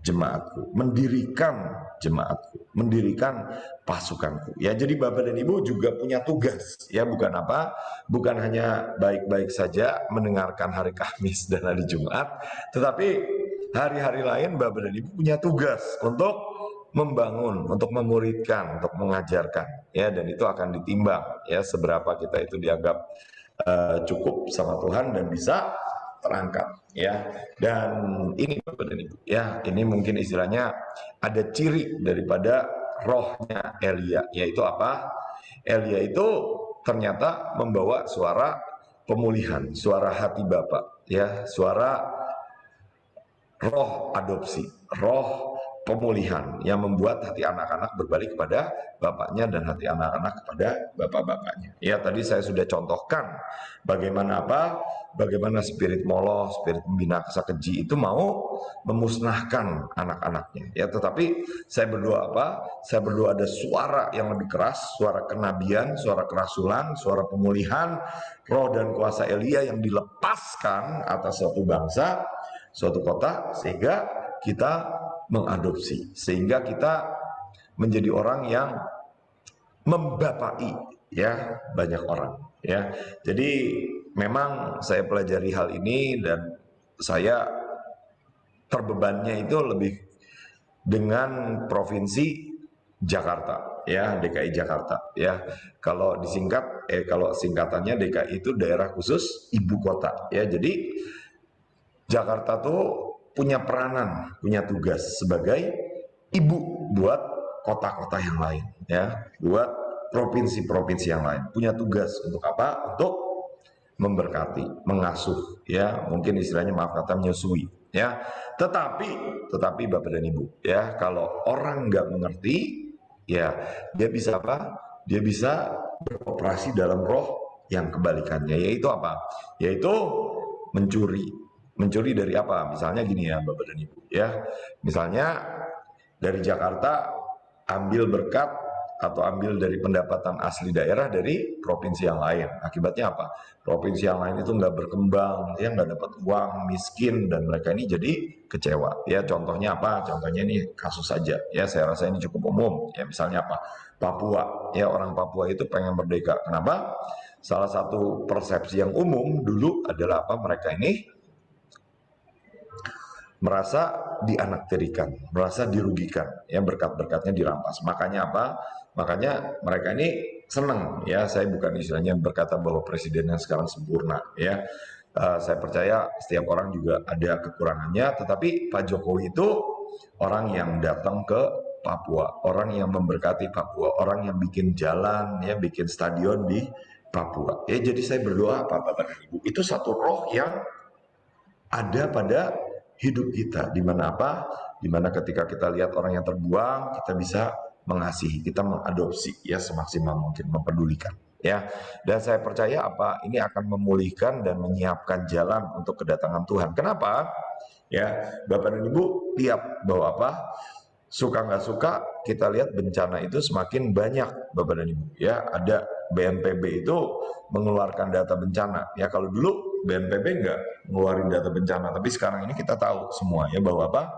jemaatku, mendirikan jemaatku, mendirikan pasukanku ya. Jadi Bapak dan Ibu juga punya tugas ya, bukan apa, bukan hanya baik-baik saja mendengarkan hari Kamis dan hari Jumat, tetapi hari-hari lain Bapak dan Ibu punya tugas untuk membangun, untuk memuridkan, untuk mengajarkan ya. Dan itu akan ditimbang ya, seberapa kita itu dianggap cukup sama Tuhan dan bisa terangkat ya. Dan ini Bapak dan Ibu ya, ini mungkin istilahnya ada ciri daripada rohnya Elia, yaitu apa? Elia itu ternyata membawa suara pemulihan, suara hati Bapak ya, suara roh adopsi, roh pemulihan yang membuat hati anak-anak berbalik kepada bapaknya dan hati anak-anak kepada bapak-bapaknya. Ya, tadi saya sudah contohkan bagaimana bagaimana spirit moloh, spirit pembina kasa keji itu mau memusnahkan anak-anaknya. Ya, tetapi saya berdoa Saya berdoa ada suara yang lebih keras, suara kenabian, suara kerasulan, suara pemulihan, roh dan kuasa Elia yang dilepaskan atas suatu bangsa, suatu kota, sehingga kita mengadopsi, sehingga kita menjadi orang yang membapai ya banyak orang ya. Jadi memang saya pelajari hal ini dan saya terbebannya itu lebih dengan provinsi Jakarta ya, DKI Jakarta ya. Kalau disingkat kalau singkatannya DKI itu daerah khusus ibu kota ya. Jadi Jakarta tuh punya peranan, punya tugas sebagai ibu buat kota-kota yang lain ya, buat provinsi-provinsi yang lain. Punya tugas untuk apa? Untuk memberkati, mengasuh ya, mungkin istilahnya maaf kata menyusui ya. Tetapi Bapak dan Ibu ya, kalau orang nggak mengerti ya, dia bisa apa? Dia bisa beroperasi dalam roh yang kebalikannya, yaitu apa? Yaitu mencuri. Mencuri dari apa? Misalnya gini ya Bapak dan Ibu ya. Misalnya dari Jakarta ambil berkat atau ambil dari pendapatan asli daerah dari provinsi yang lain. Akibatnya apa? Provinsi yang lain itu nggak berkembang, ya nggak dapat uang, miskin, dan mereka ini jadi kecewa. Ya contohnya apa? Contohnya ini kasus saja. Ya saya rasa ini cukup umum. Ya misalnya apa? Papua. Ya orang Papua itu pengen merdeka. Kenapa? Salah satu persepsi yang umum dulu adalah apa? Mereka ini merasa dianaktirikan, merasa dirugikan, ya berkat-berkatnya dirampas. Makanya apa? Makanya mereka ini senang, ya. Saya bukan istilahnya berkata bahwa presiden yang sekarang sempurna, ya. Saya percaya setiap orang juga ada kekurangannya, tetapi Pak Jokowi itu orang yang datang ke Papua, orang yang memberkati Papua, orang yang bikin jalan, ya, bikin stadion di Papua. Ya, jadi saya berdoa Bapak dan Ibu, itu satu roh yang ada pada hidup kita, di mana apa? Di mana ketika kita lihat orang yang terbuang, kita bisa mengasihi, kita mengadopsi ya semaksimal mungkin, mempedulikan ya. Dan saya percaya apa? Ini akan memulihkan dan menyiapkan jalan untuk kedatangan Tuhan. Kenapa? Ya, Bapak dan Ibu lihat bahwa apa? Suka nggak suka, kita lihat bencana itu semakin banyak Bapak dan Ibu ya. Ada BNPB itu mengeluarkan data bencana ya. Kalau dulu BNPB nggak ngeluarin data bencana, tapi sekarang ini kita tahu semua ya bahwa apa,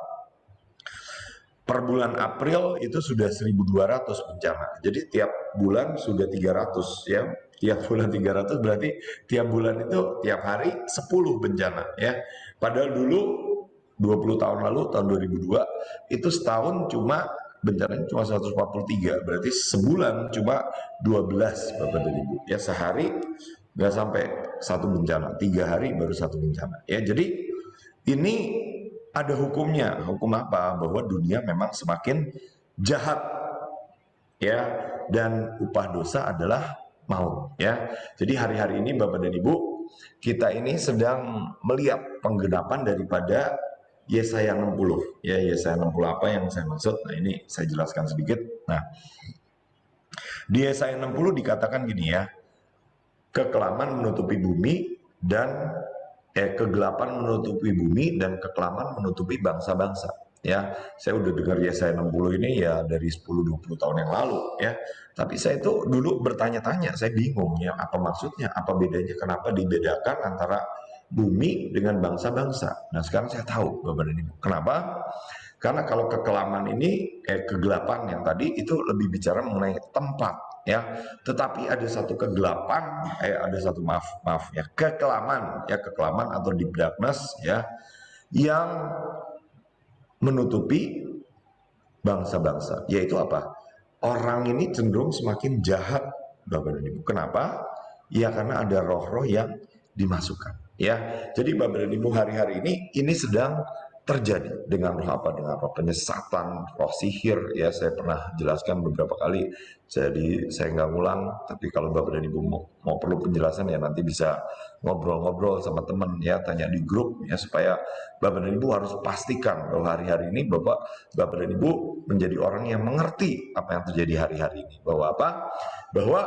per bulan April itu sudah 1.200 bencana. Jadi tiap bulan sudah 300 ya. Tiap bulan 300 berarti tiap bulan itu tiap hari 10 bencana ya. Padahal dulu 20 tahun lalu, tahun 2002, itu setahun cuma bencananya cuma 143, berarti sebulan cuma 12 Bapak dan Ibu. Ya sehari nggak sampai satu bencana, 3 hari baru satu bencana. Ya jadi ini ada hukumnya. Hukum apa? Bahwa dunia memang semakin jahat ya, dan upah dosa adalah maut ya. Jadi hari-hari ini Bapak dan Ibu, kita ini sedang melihat penggenapan daripada Yesaya 60 ya. Yesaya 60 apa yang saya maksud? Nah ini saya jelaskan sedikit. Nah di Yesaya 60 dikatakan gini ya, kekelaman menutupi bumi dan kegelapan menutupi bumi dan kekelaman menutupi bangsa-bangsa ya. Saya udah dengar Yesaya 60 ini ya dari 10-20 tahun yang lalu ya. Tapi saya itu dulu bertanya-tanya, saya bingung ya apa maksudnya, apa bedanya, kenapa dibedakan antara bumi dengan bangsa-bangsa. Nah sekarang saya tahu Bapak dan Ibu. Kenapa? Karena kalau kekelaman ini, kegelapan yang tadi itu lebih bicara mengenai tempat ya. Tetapi ada satu kegelapan, ada satu maaf ya, kekelaman atau deep darkness ya, yang menutupi bangsa-bangsa. Yaitu apa? Orang ini cenderung semakin jahat Bapak dan Ibu. Kenapa? Ya karena ada roh-roh yang dimasukkan. Ya, jadi Bapak dan Ibu hari-hari ini sedang terjadi dengan roh apa? Dengan roh penyesatan, roh sihir. Ya, saya pernah jelaskan beberapa kali. Jadi saya nggak ngulang. Tapi kalau Bapak dan Ibu mau perlu penjelasan ya nanti bisa ngobrol-ngobrol sama temen ya, tanya di grup ya, supaya Bapak dan Ibu harus pastikan bahwa hari-hari ini Bapak dan Ibu menjadi orang yang mengerti apa yang terjadi hari-hari ini, bahwa apa? Bahwa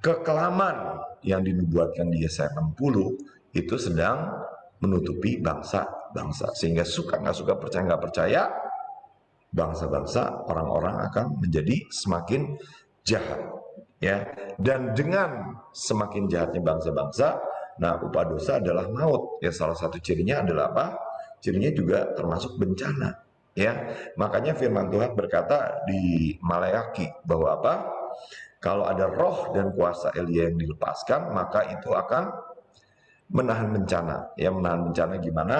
kekelaman yang dinubuatkan di Yesaya 60 itu sedang menutupi bangsa-bangsa, sehingga suka nggak suka, percaya nggak percaya, bangsa-bangsa, orang-orang akan menjadi semakin jahat ya. Dan dengan semakin jahatnya bangsa-bangsa, nah upah dosa adalah maut ya. Salah satu cirinya adalah apa? Cirinya juga termasuk bencana ya. Makanya firman Tuhan berkata di Maleakhi bahwa apa? Kalau ada roh dan kuasa Elia yang dilepaskan, maka itu akan menahan bencana ya. Menahan bencana gimana?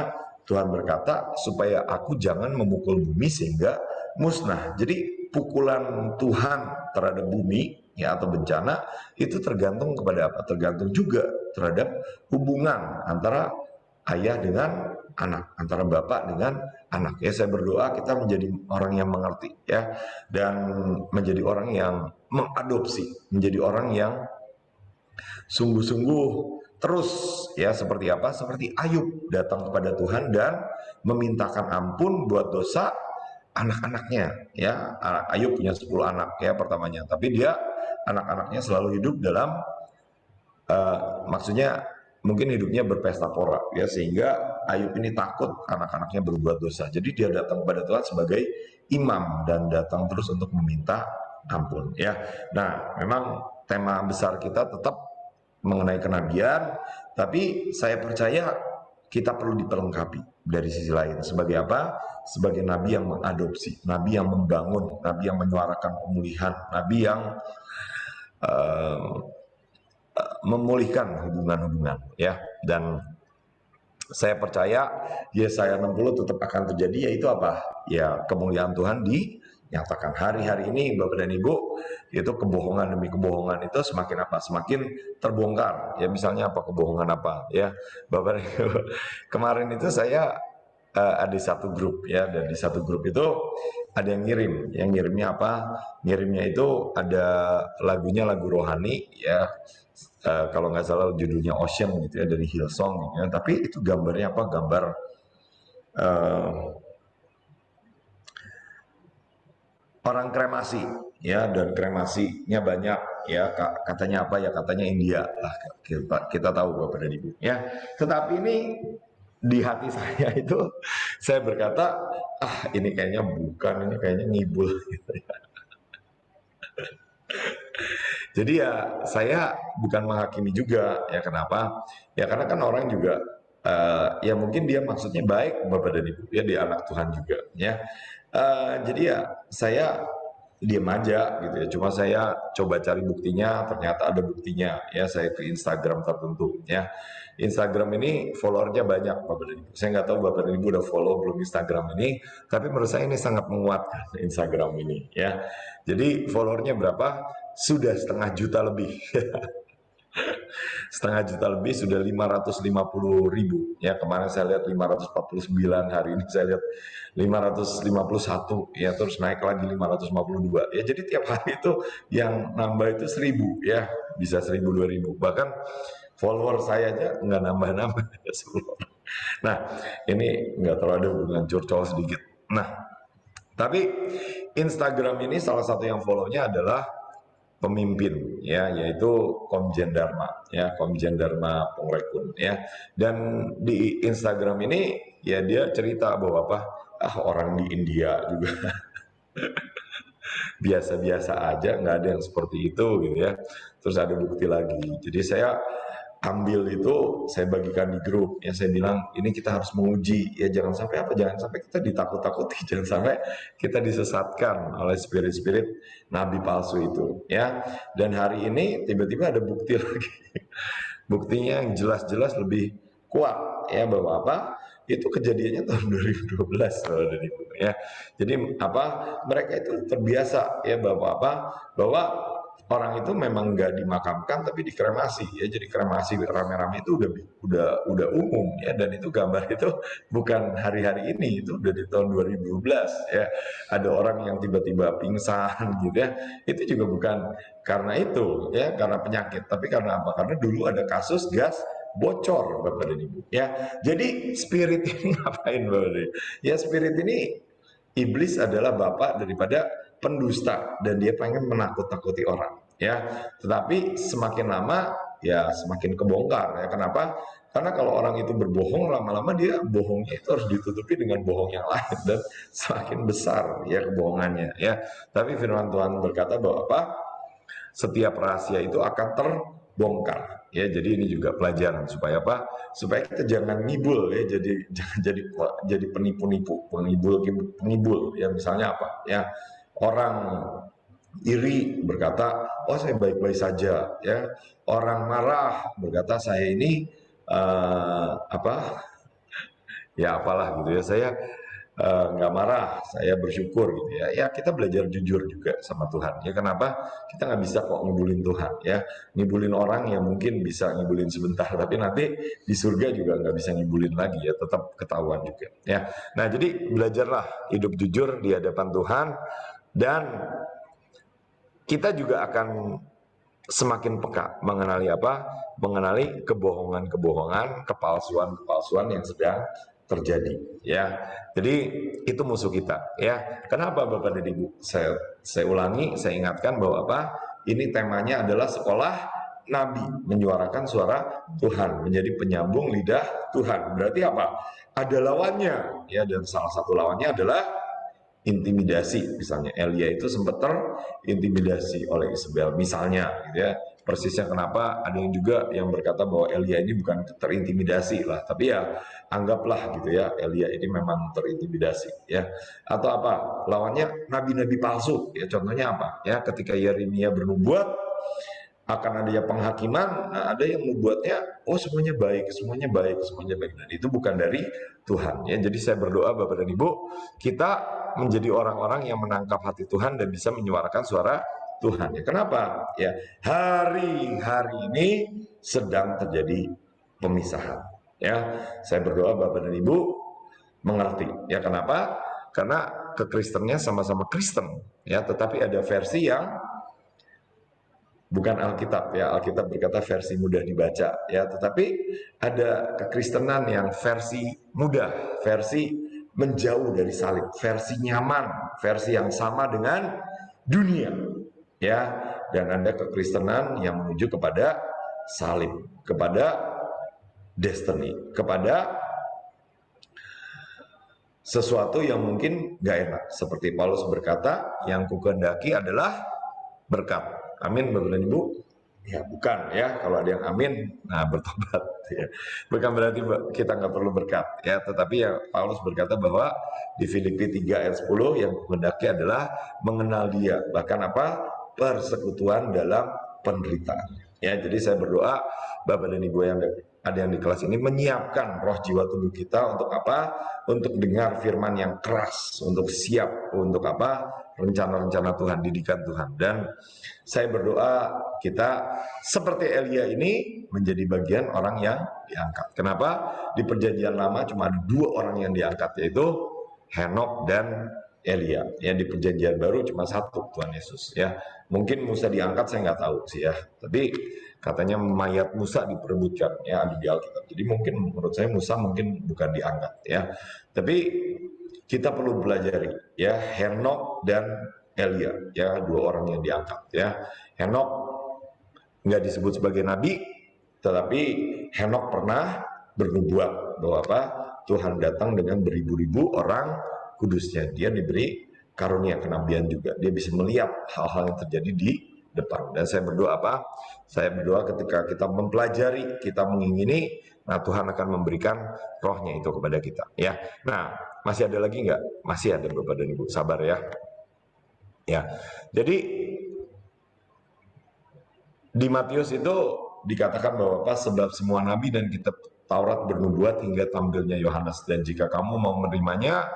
Tuhan berkata supaya aku jangan memukul bumi sehingga musnah. Jadi pukulan Tuhan terhadap bumi ya atau bencana itu tergantung kepada apa? Tergantung juga terhadap hubungan antara ayah dengan anak, antara bapak dengan anak ya. Saya berdoa kita menjadi orang yang mengerti ya, dan menjadi orang yang mengadopsi, menjadi orang yang sungguh-sungguh terus ya. Seperti apa? Seperti Ayub datang kepada Tuhan dan memintakan ampun buat dosa anak-anaknya ya. Ayub punya 10 anak ya pertamanya, tapi dia anak-anaknya selalu hidup dalam maksudnya mungkin hidupnya berpesta pora ya, sehingga Ayub ini takut anak-anaknya berbuat dosa. Jadi dia datang kepada Tuhan sebagai imam dan datang terus untuk meminta ampun ya. Nah, memang tema besar kita tetap mengenai kenabian, tapi saya percaya kita perlu diperlengkapi dari sisi lain. Sebagai apa? Sebagai nabi yang mengadopsi, nabi yang membangun, nabi yang menyuarakan pemulihan, nabi yang memulihkan hubungan-hubungan ya. Dan saya percaya Yesaya 60 tetap akan terjadi, yaitu apa? Ya, kemuliaan Tuhan dinyatakan hari-hari ini Bapak dan Ibu. Itu kebohongan demi kebohongan itu semakin apa? Semakin terbongkar. Ya, misalnya apa? Kebohongan apa? Ya, Bapak dan Ibu. Kemarin itu saya ada satu grup ya, dan di satu grup itu ada yang ngirim. Yang ngirimnya apa? Ngirimnya itu ada lagunya, lagu rohani ya. Kalau nggak salah judulnya Ocean gitu ya, dari Hillsong gitu ya. Tapi itu gambarnya apa? Gambar orang kremasi ya, dan kremasinya banyak ya. Katanya apa ya? Katanya India lah, kita tahu Bapak dan Ibu ya. Tetapi ini di hati saya itu saya berkata, ini kayaknya bukan, ini kayaknya ngibul gitu ya. Jadi ya saya bukan menghakimi juga ya. Kenapa? Ya karena kan orang juga ya mungkin dia maksudnya baik Bapak dan Ibu ya, dia anak Tuhan juga ya. Jadi ya saya diam aja gitu ya. Cuma saya coba cari buktinya, ternyata ada buktinya ya. Saya ke Instagram tertentu ya. Instagram ini followernya banyak Bapak dan Ibu. Saya nggak tahu Bapak dan Ibu udah follow belum Instagram ini, tapi menurut saya ini sangat menguatkan Instagram ini ya. Jadi followernya berapa? Sudah 500.000 lebih. Setengah juta lebih, sudah 550.000 ya. Kemarin saya lihat 549, hari ini saya lihat 551 ya, terus naik lagi 552 ya. Jadi tiap hari itu yang nambah itu 1.000 ya, bisa 1.000 2.000, bahkan follower saya aja nggak nambah-nambah. Nah, ini nggak terlalu ada hubungan curcol sedikit. Nah, tapi Instagram ini salah satu yang follow-nya adalah pemimpin ya, yaitu Komjen Dharma ya, Komjen Dharma Pongrekun ya. Dan di Instagram ini ya dia cerita bahwa apa? Orang di India juga biasa-biasa aja, nggak ada yang seperti itu gitu ya. Terus ada bukti lagi. Jadi saya ambil itu, saya bagikan di grup ya. Saya bilang ini kita harus menguji ya, jangan sampai apa? Jangan sampai kita ditakut-takuti, jangan sampai kita disesatkan oleh spirit-spirit nabi palsu itu ya. Dan hari ini tiba-tiba ada bukti lagi. Buktinya yang jelas-jelas lebih kuat ya, bahwa apa? Itu kejadiannya tahun 2012 ya. Jadi apa? Mereka itu terbiasa ya, bahwa apa? Bahwa orang itu memang nggak dimakamkan tapi dikremasi ya. Jadi kremasi rame-rame itu udah umum ya, dan itu gambar itu bukan hari-hari ini, itu udah di tahun 2012 ya. Ada orang yang tiba-tiba pingsan gitu ya. Itu juga bukan karena itu ya, karena penyakit, tapi karena apa? Karena dulu ada kasus gas bocor, Bapak dan Ibu ya. Jadi spirit ini ngapain, Bapak dan Ibu? Ya, spirit ini, iblis adalah bapak daripada pendusta, dan dia pengen menakut-nakuti orang ya. Tetapi semakin lama ya semakin kebongkar ya. Kenapa? Karena kalau orang itu berbohong, lama-lama dia bohongnya itu harus ditutupi dengan bohong yang lain, dan semakin besar ya kebohongannya ya. Tapi firman Tuhan berkata bahwa apa? Setiap rahasia itu akan terbongkar ya. Jadi ini juga pelajaran supaya apa? Supaya kita jangan ngibul ya, jangan jadi penipu-nipu, pengibul ya. Misalnya apa ya, orang iri berkata, oh saya baik-baik saja ya. Orang marah berkata, saya ini apa ya, apalah gitu ya, saya nggak marah, saya bersyukur gitu ya. Ya, kita belajar jujur juga sama Tuhan ya. Kenapa? Kita nggak bisa kok ngibulin Tuhan ya. Ngibulin orang yang mungkin bisa ngibulin sebentar, tapi nanti di surga juga nggak bisa ngibulin lagi ya, tetap ketahuan juga ya. Nah, jadi belajarlah hidup jujur di hadapan Tuhan, dan kita juga akan semakin peka mengenali apa? Mengenali kebohongan-kebohongan, kepalsuan-kepalsuan yang sedang terjadi ya. Jadi itu musuh kita ya. Kenapa Bapak dan Ibu? Saya ulangi, saya ingatkan bahwa apa? Ini temanya adalah sekolah nabi, menyuarakan suara Tuhan, menjadi penyambung lidah Tuhan. Berarti apa? Ada lawannya ya, dan salah satu lawannya adalah intimidasi. Misalnya Elia itu sempat terintimidasi oleh Isabel misalnya gitu ya. Persisnya kenapa, ada yang juga yang berkata bahwa Elia ini bukan terintimidasi lah, tapi ya anggaplah gitu ya, Elia ini memang terintimidasi ya. Atau apa, lawannya nabi-nabi palsu ya. Contohnya apa ya, ketika Yeremia bernubuat akan adanya penghakiman, nah ada yang membuatnya, oh semuanya baik, semuanya baik, semuanya baik, dan itu bukan dari Tuhan ya. Jadi saya berdoa Bapak dan Ibu, kita menjadi orang-orang yang menangkap hati Tuhan dan bisa menyuarakan suara Tuhan ya. Kenapa ya? Hari-hari ini sedang terjadi pemisahan ya. Saya berdoa Bapak dan Ibu mengerti ya. Kenapa? Karena kekristennya sama-sama Kristen ya, tetapi ada versi yang bukan Alkitab ya. Alkitab berkata versi mudah dibaca ya, tetapi ada kekristenan yang versi mudah, versi menjauh dari salib, versi nyaman, versi yang sama dengan dunia ya. Dan ada kekristenan yang menuju kepada salib, kepada destiny, kepada sesuatu yang mungkin gak enak. Seperti Paulus berkata, yang kukehendaki adalah berkat. Amin Bapak dan Ibu? Ya bukan ya, kalau ada yang amin, nah bertobat ya. Bukan berarti kita nggak perlu berkat ya, tetapi ya Paulus berkata bahwa di Filipi 3 ayat 10, yang kuhendaki adalah mengenal dia, bahkan apa? Persekutuan dalam penderitaan ya. Jadi saya berdoa Bapak dan Ibu yang ada yang di kelas ini menyiapkan roh jiwa tubuh kita untuk apa? Untuk dengar firman yang keras, untuk siap untuk apa? Rencana-rencana Tuhan, didikan Tuhan. Dan saya berdoa kita seperti Elia ini menjadi bagian orang yang diangkat. Kenapa? Di perjanjian lama cuma ada 2 orang yang diangkat, yaitu Henok dan Elia. Yang di perjanjian baru cuma 1, Tuhan Yesus ya. Mungkin Musa diangkat, saya nggak tahu sih ya. Tapi katanya mayat Musa diperebutkan ya di Alkitab. Jadi mungkin menurut saya Musa mungkin bukan diangkat ya. Tapi kita perlu pelajari ya, Henok dan Elia ya, 2 orang yang diangkat ya. Henok nggak disebut sebagai nabi, tetapi Henok pernah bernubuat bahwa apa? Tuhan datang dengan beribu-ribu orang kudusnya. Dia diberi karunia kenabian juga. Dia bisa melihat hal-hal yang terjadi di depan. Dan saya berdoa apa? Saya berdoa ketika kita mempelajari, kita mengingini, nah Tuhan akan memberikan rohnya itu kepada kita ya. Nah, masih ada lagi nggak? Masih ada Bapak dan Ibu, sabar ya. Ya, jadi di Matius itu dikatakan bahwa apa? Sebab semua nabi dan kitab Taurat bernubuat hingga tampilnya Yohanes, dan jika kamu mau menerimanya,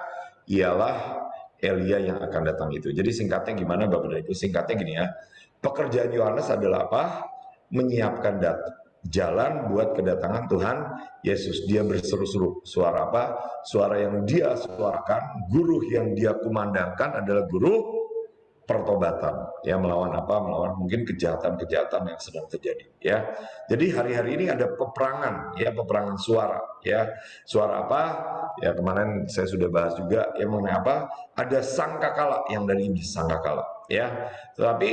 ialah Elia yang akan datang itu. Jadi singkatnya gimana Bapak dan Ibu? Singkatnya gini ya, Pekerjaan Yohanes adalah apa? Menyiapkan jalan buat kedatangan Tuhan Yesus. Dia berseru-seru. Suara apa? Suara yang dia suarakan, guru yang dia kumandangkan adalah guru pertobatan, ya, melawan apa? Melawan mungkin kejahatan-kejahatan yang sedang terjadi, ya. Jadi hari-hari ini ada peperangan, ya, peperangan suara, ya. Suara apa? Ya, kemarin saya sudah bahas juga, ya, mengenai apa? Ada sangkakala yang dari Inggris, sangkakala, ya. Tetapi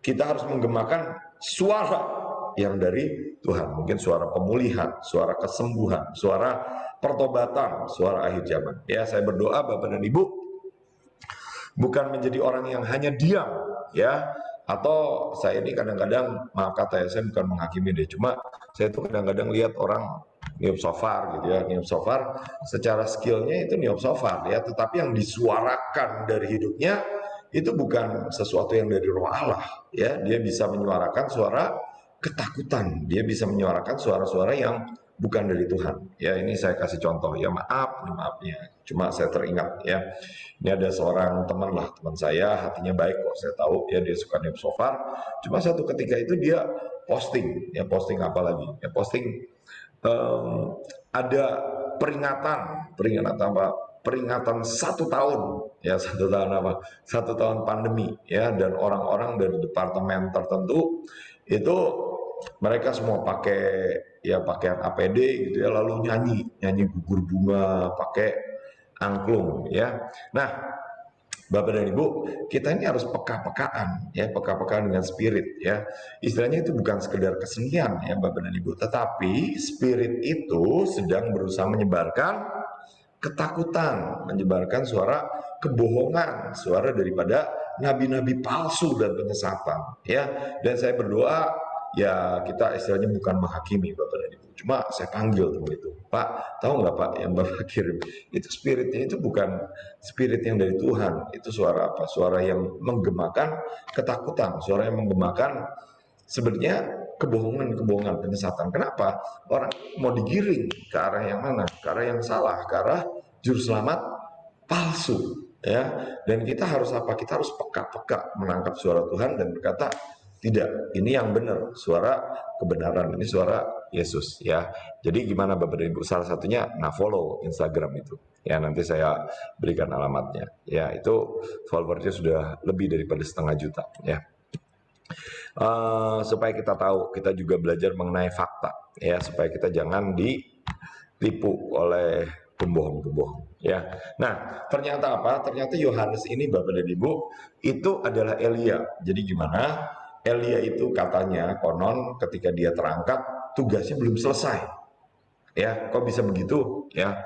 kita harus menggemakan suara yang dari Tuhan, mungkin suara pemulihan, suara kesembuhan, suara pertobatan, suara akhir zaman. Ya, saya berdoa Bapak dan Ibu bukan menjadi orang yang hanya diam, ya. Atau saya ini kadang-kadang, maaf kata ya, saya bukan menghakimi deh, cuma saya tuh kadang-kadang lihat orang niup shofar gitu ya, niup shofar secara skillnya itu niup shofar ya, tetapi yang disuarakan dari hidupnya itu bukan sesuatu yang dari roh Allah, ya. Dia bisa menyuarakan suara ketakutan, dia bisa menyuarakan suara-suara yang bukan dari Tuhan, ya. Ini saya kasih contoh, ya, maafnya, cuma saya teringat, ya. Ini ada seorang teman lah, teman saya, hatinya baik kok, saya tahu, ya, dia suka niup shofar. Cuma satu ketika itu dia posting, ya, posting apa lagi, ya, posting ada peringatan apa? Peringatan 1 tahun, ya, 1 tahun apa? 1 tahun pandemi, ya, dan orang-orang dari departemen tertentu itu mereka semua pakai, ya, pakaian APD gitu ya, lalu nyanyi gugur bunga pakai angklung, ya. Nah, Bapak dan Ibu, kita ini harus peka-pekaan, ya, peka-pekaan dengan spirit, ya. Istilahnya itu bukan sekedar kesenian, ya, Bapak dan Ibu, tetapi spirit itu sedang berusaha menyebarkan ketakutan, menyebarkan suara kebohongan, suara daripada nabi-nabi palsu dan penyesatan, ya. Dan saya berdoa, ya, kita istilahnya bukan menghakimi Bapak dan Ibu, cuma saya panggil teman itu, Pak, tahu nggak Pak, yang Bapak kirim itu spiritnya itu bukan spirit yang dari Tuhan. Itu suara apa? Suara yang menggemakan ketakutan, suara yang menggemakan sebenarnya kebohongan-kebohongan, penyesatan. Kenapa? Orang mau digiring ke arah yang mana? Ke arah yang salah, ke arah juru selamat palsu, ya. Dan kita harus apa? Kita harus peka-peka menangkap suara Tuhan dan berkata, tidak, ini yang benar, suara kebenaran, ini suara Yesus, ya. Jadi gimana Bapak dan Ibu? Salah satunya, nah, follow Instagram itu, ya, nanti saya berikan alamatnya, ya. Itu followersnya sudah lebih daripada 500.000, ya. Supaya kita tahu, kita juga belajar mengenai fakta, ya, supaya kita jangan ditipu oleh pembohong-pembohong, ya. Nah, ternyata apa? Ternyata Yohanes ini Bapak dan Ibu itu adalah Elia. Jadi gimana? Elia itu katanya konon ketika dia terangkat tugasnya belum selesai, ya. Kok bisa begitu, ya?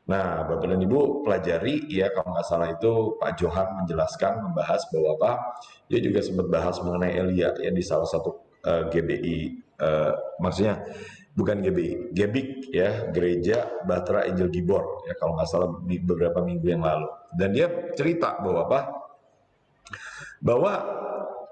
Nah, Bapak dan Ibu pelajari, ya, kalau nggak salah itu Pak Johan menjelaskan, membahas bahwa apa? Dia juga sempat bahas mengenai Elia, ya, di salah satu GBI, maksudnya bukan GBI, Gebik, ya, Gereja Bahtera Injil Gibor, ya, kalau nggak salah beberapa minggu yang lalu. Dan dia cerita bahwa apa? Bahwa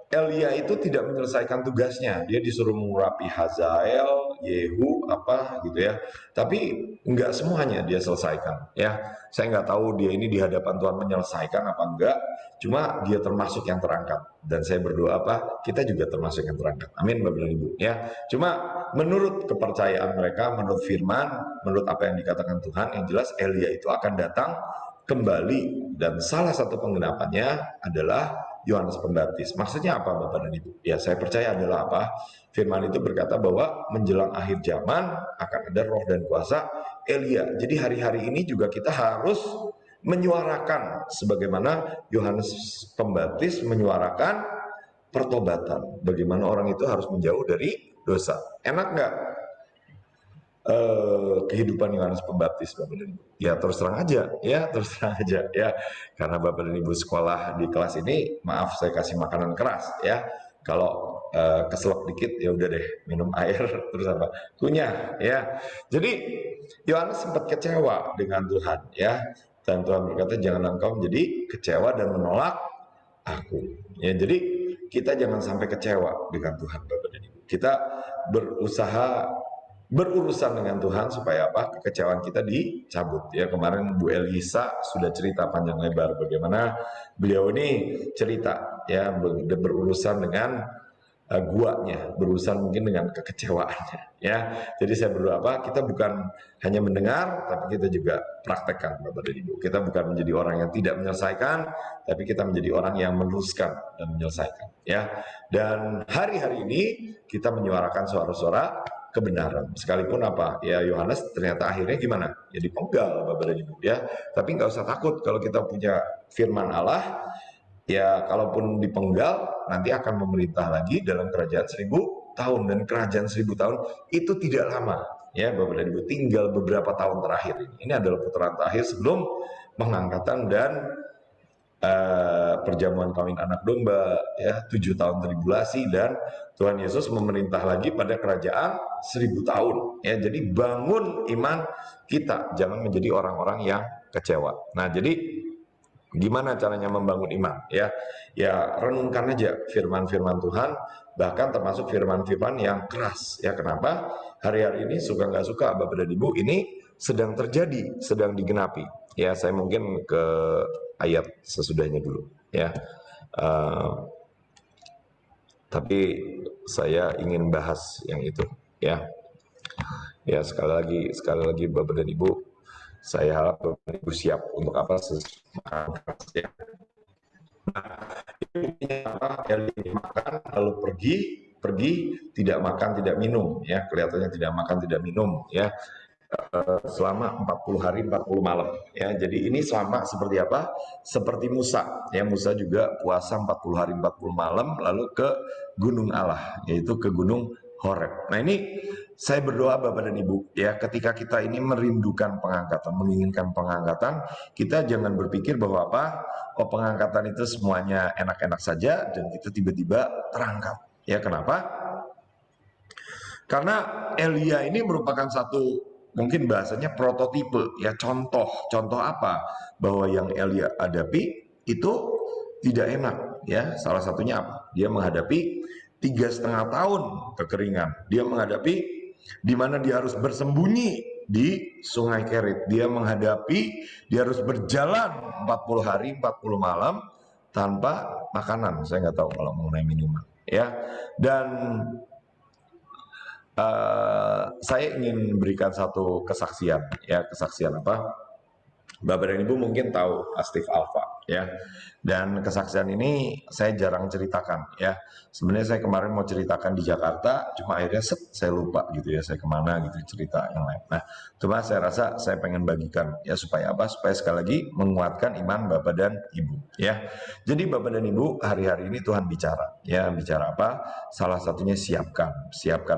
Elia itu tidak menyelesaikan tugasnya. Dia disuruh mengurapi Hazael, Yehu, apa gitu ya. Tapi enggak semuanya dia selesaikan, ya. Saya nggak tahu dia ini di hadapan Tuhan menyelesaikan apa enggak. Cuma dia termasuk yang terangkat. Dan saya berdoa apa? Kita juga termasuk yang terangkat. Amin, Bapak dan Ibu, ya. Cuma menurut kepercayaan mereka, menurut firman, menurut apa yang dikatakan Tuhan, yang jelas Elia itu akan datang kembali, dan salah satu penggenapannya adalah Yohanes Pembaptis. Maksudnya apa Bapak dan Ibu? Ya, saya percaya adalah apa? Firman itu berkata bahwa menjelang akhir zaman akan ada roh dan kuasa Elia. Jadi hari-hari ini juga kita harus menyuarakan sebagaimana Yohanes Pembaptis menyuarakan pertobatan. Bagaimana orang itu harus menjauh dari dosa. Enak nggak kehidupan Yohanes Pembaptis, Bapak dan Ibu? Ya, terus terang aja, ya, terus terang aja, ya. Karena Bapak dan Ibu sekolah di kelas ini, maaf saya kasih makanan keras, ya. Kalau keselak dikit, ya udah deh, minum air, terus apa? Kunyah, ya. Jadi Yohanes sempat kecewa dengan Tuhan, ya. Dan Tuhan berkata, jangan engkau menjadi kecewa dan menolak aku. Ya, jadi kita jangan sampai kecewa dengan Tuhan, Bapak dan Ibu. Kita berurusan dengan Tuhan supaya apa? Kekecewaan kita dicabut, ya. Kemarin Bu Elisa sudah cerita panjang lebar bagaimana beliau ini cerita ya berurusan dengan guanya, berurusan mungkin dengan kekecewaannya, ya. Jadi saya berdoa apa? Kita bukan hanya mendengar, tapi kita juga praktekkan, Bapak dan Ibu. Kita bukan menjadi orang yang tidak menyelesaikan, tapi kita menjadi orang yang meneruskan dan menyelesaikan, ya. Dan hari-hari ini kita menyuarakan suara-suara kebenaran, sekalipun apa? Ya Yohanes ternyata akhirnya gimana? Ya dipenggal, Bapak dan Ibu, ya. Tapi nggak usah takut kalau kita punya firman Allah. Ya, kalaupun dipenggal, nanti akan memerintah lagi dalam kerajaan 1000 tahun. Dan kerajaan 1000 tahun itu tidak lama. Ya, Bapak dan Ibu, tinggal beberapa tahun terakhir ini. Ini adalah putaran terakhir sebelum pengangkatan dan perjamuan kawin anak domba, ya, 7 tahun tribulasi, dan Tuhan Yesus memerintah lagi pada kerajaan 1000 tahun. Ya, jadi bangun iman kita, jangan menjadi orang-orang yang kecewa. Nah, jadi gimana caranya membangun iman? Ya, ya renungkan aja firman-firman Tuhan, bahkan termasuk firman-firman yang keras. Ya, kenapa? Hari-hari ini suka nggak suka, Bapak dan Ibu, ini sedang terjadi, sedang digenapi. Ya, saya mungkin ke ayat sesudahnya dulu. Ya, tapi saya ingin bahas yang itu. Ya, ya sekali lagi, Bapak dan Ibu, saya harap Bapak dan Ibu siap untuk apa? Ya. Ini makan lalu pergi tidak makan tidak minum, ya, kelihatannya tidak makan tidak minum, ya, selama 40 hari 40 malam, ya. Jadi ini selama seperti apa? Seperti Musa, ya. Musa juga puasa 40 hari 40 malam lalu ke gunung Allah, yaitu ke gunung Horeb. Nah, ini saya berdoa Bapak dan Ibu, ya, ketika kita ini merindukan pengangkatan, menginginkan pengangkatan, kita jangan berpikir bahwa apa? Oh, pengangkatan itu semuanya enak-enak saja dan kita tiba-tiba terangkat. Ya, kenapa? Karena Elia ini merupakan satu, mungkin bahasanya prototipe, ya, contoh apa bahwa yang Elia hadapi itu tidak enak, ya. Salah satunya apa? Dia menghadapi 3,5 tahun kekeringan. Dia menghadapi di mana dia harus bersembunyi di Sungai Kerit. Dia harus berjalan 40 hari 40 malam tanpa makanan. Saya nggak tahu kalau mengenai minuman, ya. Dan saya ingin berikan satu kesaksian, ya. Kesaksian apa? Bapak dan Ibu mungkin tahu Steve Alfa, ya. Dan kesaksian ini saya jarang ceritakan, ya. Sebenarnya saya kemarin mau ceritakan di Jakarta, cuma akhirnya saya lupa gitu, ya, saya kemana gitu cerita yang lain. Nah, cuma saya rasa saya pengen bagikan, ya, supaya apa? Supaya sekali lagi menguatkan iman Bapak dan Ibu, ya. Jadi Bapak dan Ibu, hari-hari ini Tuhan bicara, ya. Bicara apa? Salah satunya siapkan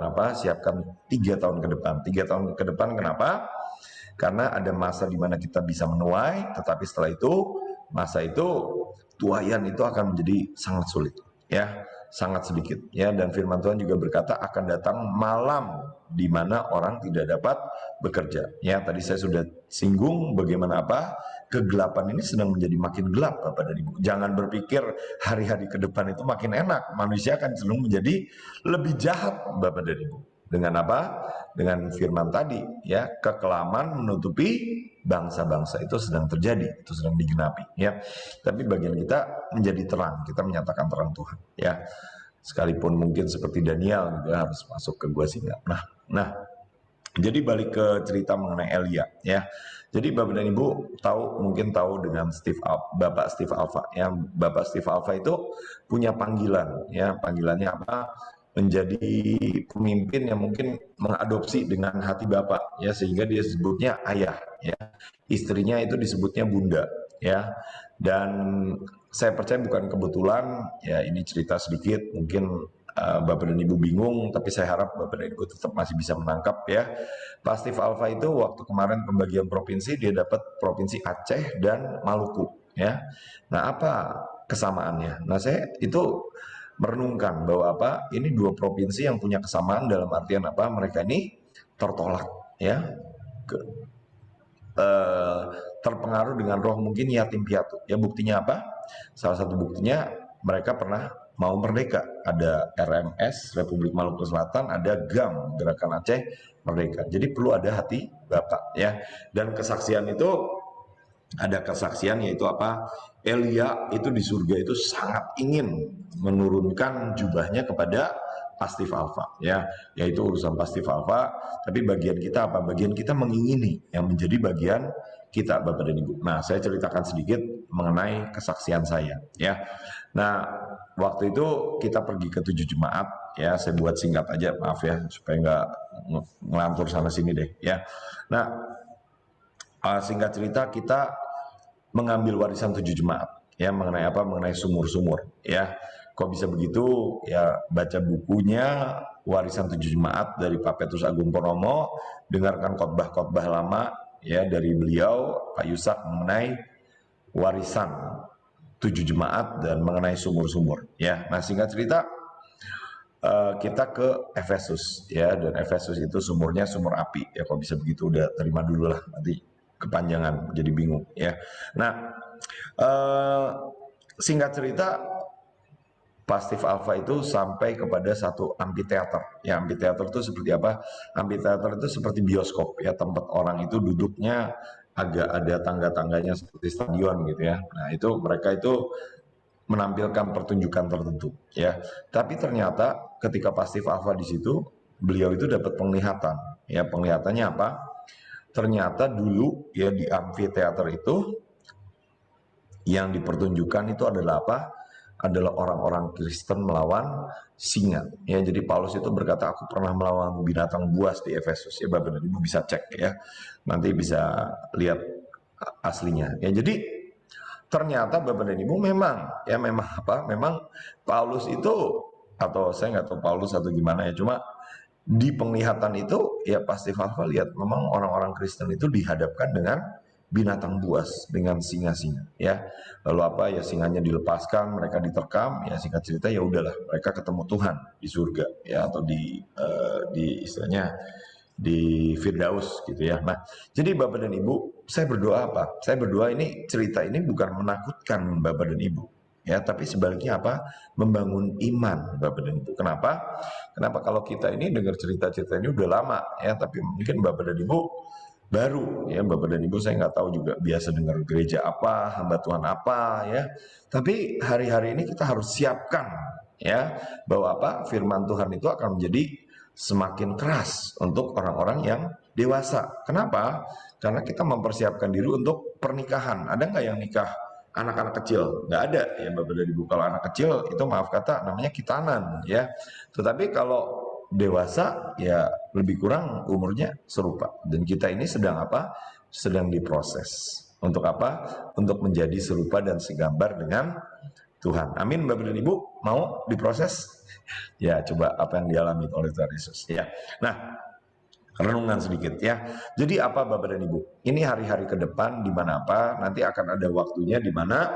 apa? Siapkan 3 tahun ke depan. 3 tahun ke depan, kenapa? Karena ada masa di mana kita bisa menuai, tetapi setelah itu, masa itu, tuaian itu akan menjadi sangat sulit, ya, sangat sedikit, ya. Dan firman Tuhan juga berkata akan datang malam di mana orang tidak dapat bekerja, ya. Tadi saya sudah singgung bagaimana apa? Kegelapan ini sedang menjadi makin gelap, Bapak dan Ibu. Jangan berpikir hari-hari ke depan itu makin enak. Manusia akan cenderung menjadi lebih jahat, Bapak dan Ibu. Dengan apa? Dengan firman tadi, ya, kekelaman menutupi bangsa-bangsa itu sedang terjadi, itu sedang digenapi, ya. Tapi bagian kita menjadi terang, kita menyatakan terang Tuhan, ya. Sekalipun mungkin seperti Daniel juga harus masuk ke gua singa. Nah, jadi balik ke cerita mengenai Elia, ya. Jadi Bapak dan Ibu mungkin tahu dengan Bapak Steve Alfa, ya. Bapak Steve Alfa itu punya panggilan, ya. Panggilannya apa? Menjadi pemimpin yang mungkin mengadopsi dengan hati Bapak, ya, sehingga dia sebutnya ayah, ya. Istrinya itu disebutnya bunda, ya. Dan saya percaya bukan kebetulan, ya. Ini cerita sedikit, mungkin Bapak dan Ibu bingung, tapi saya harap Bapak dan Ibu tetap masih bisa menangkap, ya. Pak Steve Alfa itu waktu kemarin pembagian provinsi, dia dapat provinsi Aceh dan Maluku, ya. Nah, apa kesamaannya? Nah, saya itu merenungkan bahwa apa? Ini dua provinsi yang punya kesamaan dalam artian apa? Mereka ini tertolak, ya, terpengaruh dengan roh mungkin yatim piatu. Ya, buktinya apa? Salah satu buktinya mereka pernah mau merdeka. Ada RMS Republik Maluku Selatan, ada GAM Gerakan Aceh Merdeka. Jadi perlu ada hati Bapak, ya. Dan kesaksian itu ada kesaksian yaitu apa? Elia itu di surga itu sangat ingin menurunkan jubahnya kepada Pastif Alfa, ya, yaitu urusan Pastif Alfa. Tapi bagian kita apa? Bagian kita mengingini yang menjadi bagian kita, Bapak dan Ibu. Nah, saya ceritakan sedikit mengenai kesaksian saya, ya. Nah, waktu itu kita pergi ke 7 jemaat, ya. Saya buat singkat aja, maaf ya, supaya nggak ngelantur sana sini deh, ya. Nah, singkat cerita kita mengambil warisan 7 jemaat, ya, mengenai apa? Mengenai sumur-sumur, ya. Kok bisa begitu? Ya, baca bukunya warisan 7 jemaat dari Pak Petrus Agung Purnomo, dengarkan khotbah-khotbah lama, ya, dari beliau Pak Yusak mengenai warisan 7 jemaat dan mengenai sumur-sumur, ya. Nah, singkat cerita kita ke Efesus, ya, dan Efesus itu sumurnya sumur api, ya. Kok bisa begitu? Udah terima dulu lah, nanti kepanjangan jadi bingung, ya. Nah, singkat cerita Pastif Alfa itu sampai kepada satu amphitheater. Ya, amphitheater itu seperti apa? Amphitheater itu seperti bioskop, ya, tempat orang itu duduknya agak ada tangga-tangganya seperti stadion gitu, ya. Nah, itu mereka itu menampilkan pertunjukan tertentu, ya. Tapi ternyata ketika Pastif Alfa di situ, beliau itu dapat penglihatan. Ya, penglihatannya apa? Ternyata dulu, ya, di amphitheater itu yang dipertunjukkan itu adalah apa? Adalah orang-orang Kristen melawan singa. Ya, jadi Paulus itu berkata, aku pernah melawan binatang buas di Efesus. Ya, Bapak dan Ibu bisa cek, ya. Nanti bisa lihat aslinya. Ya, jadi ternyata Bapak dan Ibu memang, ya, memang apa? Memang Paulus itu, atau saya nggak tahu Paulus atau gimana, ya, cuma di penglihatan itu ya pasti Alfa lihat memang orang-orang Kristen itu dihadapkan dengan binatang buas, dengan singa-singa, ya. Lalu apa? Ya, singanya dilepaskan, mereka diterkam, ya, singkat cerita ya udahlah, mereka ketemu Tuhan di surga, ya, atau di istilahnya di Firdaus gitu, ya. Nah, jadi Bapak dan Ibu, saya berdoa apa? Saya berdoa ini cerita ini bukan menakutkan Bapak dan Ibu, ya, tapi sebaliknya apa? Membangun iman Bapak dan Ibu. Kenapa? Kenapa kalau kita ini dengar cerita-cerita ini udah lama, ya, tapi mungkin Bapak dan Ibu baru, ya. Bapak dan Ibu saya nggak tahu juga biasa dengar gereja apa, hamba Tuhan apa, ya. Tapi hari-hari ini kita harus siapkan, ya, bahwa apa? Firman Tuhan itu akan menjadi semakin keras untuk orang-orang yang dewasa. Kenapa? Karena kita mempersiapkan diri untuk pernikahan. Ada nggak yang nikah anak-anak kecil? Nggak ada, ya, Bapak dan Ibu. Kalau anak kecil itu maaf kata namanya kitanan, ya. Tetapi kalau dewasa ya lebih kurang umurnya serupa, dan kita ini sedang apa? Sedang diproses. Untuk apa? Untuk menjadi serupa dan segambar dengan Tuhan. Amin, Bapak dan Ibu. Mau diproses? Ya, coba apa yang dialami oleh Tuhan Yesus, ya. Nah, renungan sedikit, ya. Jadi apa Bapak dan Ibu? Ini hari-hari ke depan di mana apa? Nanti akan ada waktunya di mana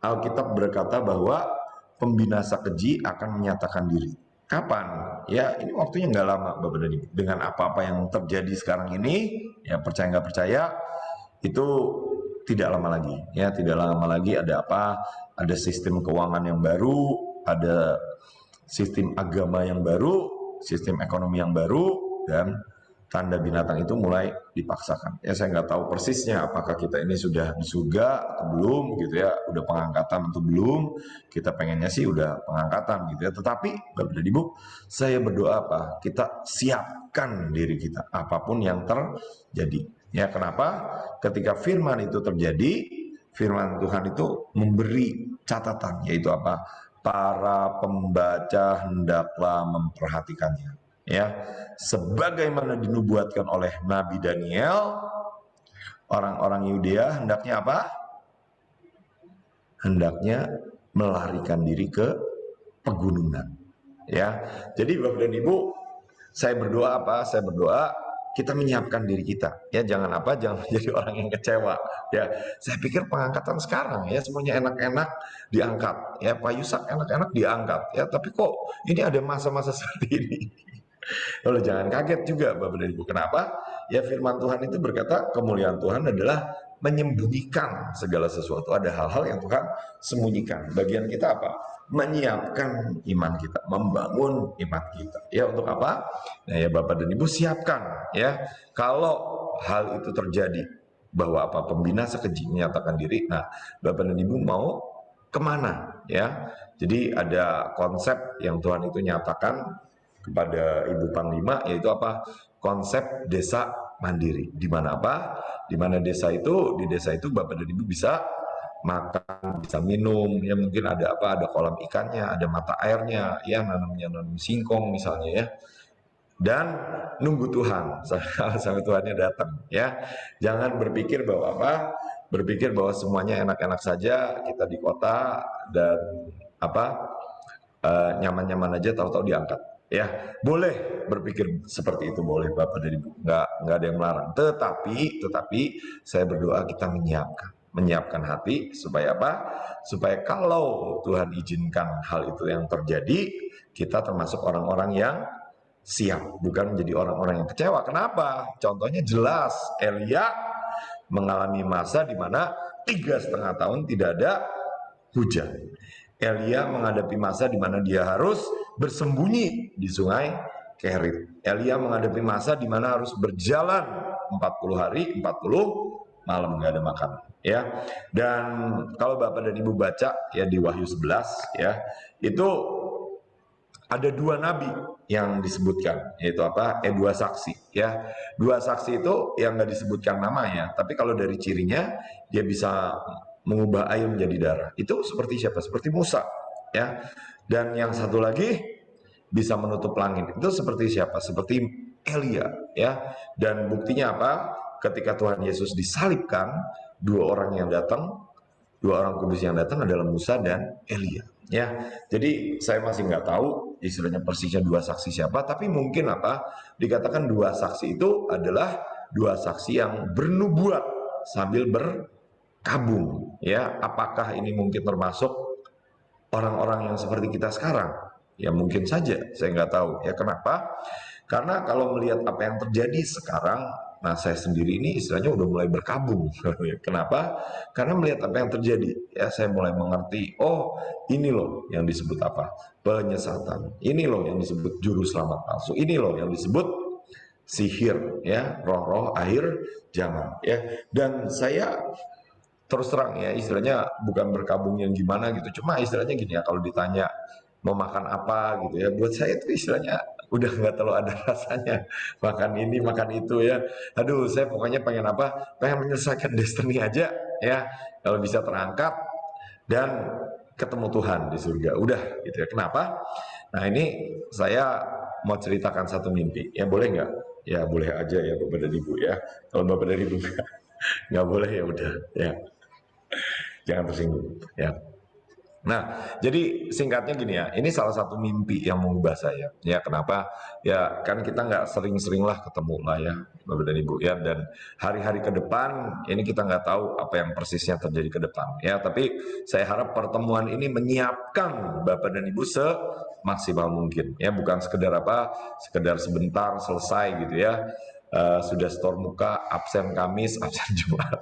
Alkitab berkata bahwa pembinasa keji akan menyatakan diri. Kapan? Ya, ini waktunya nggak lama Bapak dan Ibu. Dengan apa-apa yang terjadi sekarang ini, ya, percaya nggak percaya, itu tidak lama lagi, ya, tidak lama lagi. Ada apa? Ada sistem keuangan yang baru, ada sistem agama yang baru, sistem ekonomi yang baru, dan tanda binatang itu mulai dipaksakan. Ya, saya nggak tahu persisnya apakah kita ini sudah di surga atau belum gitu, ya, udah pengangkatan atau belum. Kita pengennya sih udah pengangkatan gitu, ya. Tetapi Bapak dan Ibu, saya berdoa apa? Kita siapkan diri kita apapun yang terjadi. Ya, kenapa? Ketika firman itu terjadi, firman Tuhan itu memberi catatan, yaitu apa? Para pembaca hendaklah memperhatikannya. Ya, sebagaimana dinubuatkan oleh Nabi Daniel, orang-orang Yudea hendaknya apa? Hendaknya melarikan diri ke pegunungan. Ya, jadi Bapak dan Ibu, saya berdoa apa? Saya berdoa kita menyiapkan diri kita, ya. Jangan apa? Jangan menjadi orang yang kecewa, ya. Saya pikir pengangkatan sekarang, ya, semuanya enak-enak diangkat, ya. Pak Yusak enak-enak diangkat, ya. Tapi kok ini ada masa-masa seperti ini? Lalu jangan kaget juga Bapak dan Ibu. Kenapa? Ya, firman Tuhan itu berkata kemuliaan Tuhan adalah menyembunyikan segala sesuatu. Ada hal-hal yang Tuhan sembunyikan. Bagian kita apa? Menyiapkan iman kita, membangun iman kita. Ya, untuk apa? Nah, ya, Bapak dan Ibu siapkan, ya. Kalau hal itu terjadi, bahwa apa pembinasa keji menyatakan diri. Nah, Bapak dan Ibu mau kemana ya? Jadi ada konsep yang Tuhan itu nyatakan kepada Ibu Panglima, yaitu apa? Konsep desa mandiri. Di mana apa? Di mana desa itu, di desa itu Bapak dan Ibu bisa makan, bisa minum, ya mungkin ada apa? Ada kolam ikannya, ada mata airnya, ya nanam singkong misalnya ya. Dan nunggu Tuhan sampai Tuhannya datang ya. Jangan berpikir bahwa apa? Berpikir bahwa semuanya enak-enak saja, kita di kota dan apa? Nyaman-nyaman aja tahu-tahu diangkat. Ya, boleh berpikir seperti itu, boleh Bapak dan Ibu, nggak ada yang melarang. Tetapi saya berdoa kita menyiapkan hati supaya apa? Supaya kalau Tuhan izinkan hal itu yang terjadi, kita termasuk orang-orang yang siap, bukan menjadi orang-orang yang kecewa. Kenapa? Contohnya jelas, Elia mengalami masa di mana 3,5 tahun tidak ada hujan. Elia menghadapi masa di mana dia harus bersembunyi di sungai Kerit. Elia menghadapi masa di mana harus berjalan 40 hari, 40 malam nggak ada makan. Ya, dan kalau Bapak dan Ibu baca ya di Wahyu 11 ya, itu ada 2 nabi yang disebutkan, yaitu apa? 2 saksi ya. 2 saksi itu yang nggak disebutkan namanya, tapi kalau dari cirinya dia bisa mengubah air menjadi darah. Itu seperti siapa? Seperti Musa ya. Dan yang satu lagi bisa menutup langit. Itu seperti siapa? Seperti Elia ya. Dan buktinya apa? Ketika Tuhan Yesus disalibkan, 2 orang yang datang, 2 orang kudus yang datang adalah Musa dan Elia ya. Jadi saya masih nggak tahu istilahnya persisnya 2 saksi siapa, tapi mungkin apa dikatakan 2 saksi itu adalah 2 saksi yang bernubuat sambil berkabung ya. Apakah ini mungkin termasuk orang-orang yang seperti kita sekarang? Ya mungkin saja, saya nggak tahu ya. Kenapa? Karena kalau melihat apa yang terjadi sekarang, nah saya sendiri ini istilahnya udah mulai berkabung. Kenapa? Karena melihat apa yang terjadi, ya saya mulai mengerti, oh ini loh yang disebut apa? Penyesatan. Ini loh yang disebut juru selamat palsu. Ini loh yang disebut sihir, ya roh-roh akhir zaman. Ya, dan saya terus terang ya istilahnya bukan berkabung yang gimana gitu. Cuma istilahnya gini ya, kalau ditanya mau makan apa gitu ya, buat saya itu istilahnya udah nggak terlalu ada rasanya makan ini makan itu ya. Aduh, saya pokoknya pengen apa, pengen menyelesaikan destiny aja ya, kalau bisa terangkat dan ketemu Tuhan di surga udah gitu ya. Kenapa? Nah ini saya mau ceritakan satu mimpi ya, boleh nggak? Ya boleh aja ya Bapak dan Ibu ya. Kalau Bapak dan Ibu nggak boleh ya udah ya, jangan tersinggung ya. Nah, jadi singkatnya gini ya, ini salah satu mimpi yang mengubah saya. Ya, kenapa? Ya, kan kita nggak sering-sering lah ketemu lah ya, Bapak dan Ibu ya. Dan hari-hari ke depan, ini kita nggak tahu apa yang persisnya terjadi ke depan. Ya, tapi saya harap pertemuan ini menyiapkan Bapak dan Ibu semaksimal mungkin. Ya, bukan sekedar apa, sekedar sebentar selesai gitu ya. Sudah setor muka, absen Kamis, absen Jumat.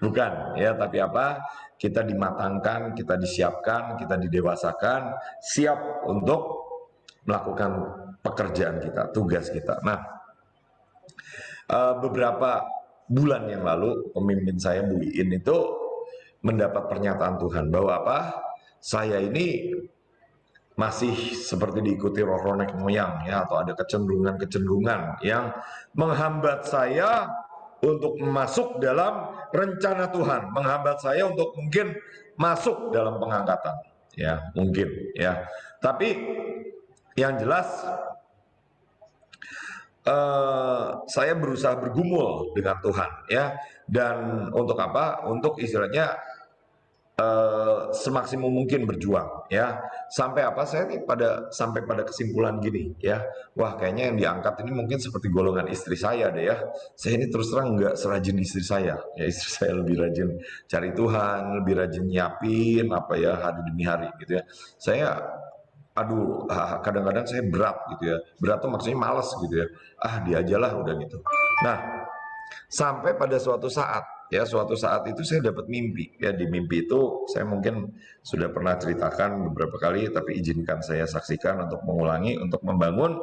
Bukan ya, tapi apa? Kita dimatangkan, kita disiapkan, kita didewasakan, siap untuk melakukan pekerjaan kita, tugas kita. Nah, beberapa bulan yang lalu pemimpin saya Bu Iin itu mendapat pernyataan Tuhan bahwa apa? Saya ini masih seperti diikuti roh-roh nenek moyang ya, atau ada kecenderungan-kecenderungan yang menghambat saya untuk masuk dalam rencana Tuhan, menghambat saya untuk mungkin masuk dalam pengangkatan ya, mungkin ya. Tapi yang jelas saya berusaha bergumul dengan Tuhan ya, dan untuk apa? Untuk istilahnya semaksimum mungkin berjuang ya, sampai apa saya nih sampai pada kesimpulan gini ya, wah kayaknya yang diangkat ini mungkin seperti golongan istri saya deh ya. Saya ini terus terang nggak serajin istri saya ya, istri saya lebih rajin cari Tuhan, lebih rajin nyiapin apa ya hari demi hari gitu ya. Saya aduh, kadang-kadang saya berat gitu ya, berat tuh maksudnya males gitu ya, dia aja lah udah gitu. Nah, sampai pada suatu saat ya suatu saat itu saya dapat mimpi. Ya di mimpi itu saya mungkin sudah pernah ceritakan beberapa kali, tapi izinkan saya saksikan untuk mengulangi, untuk membangun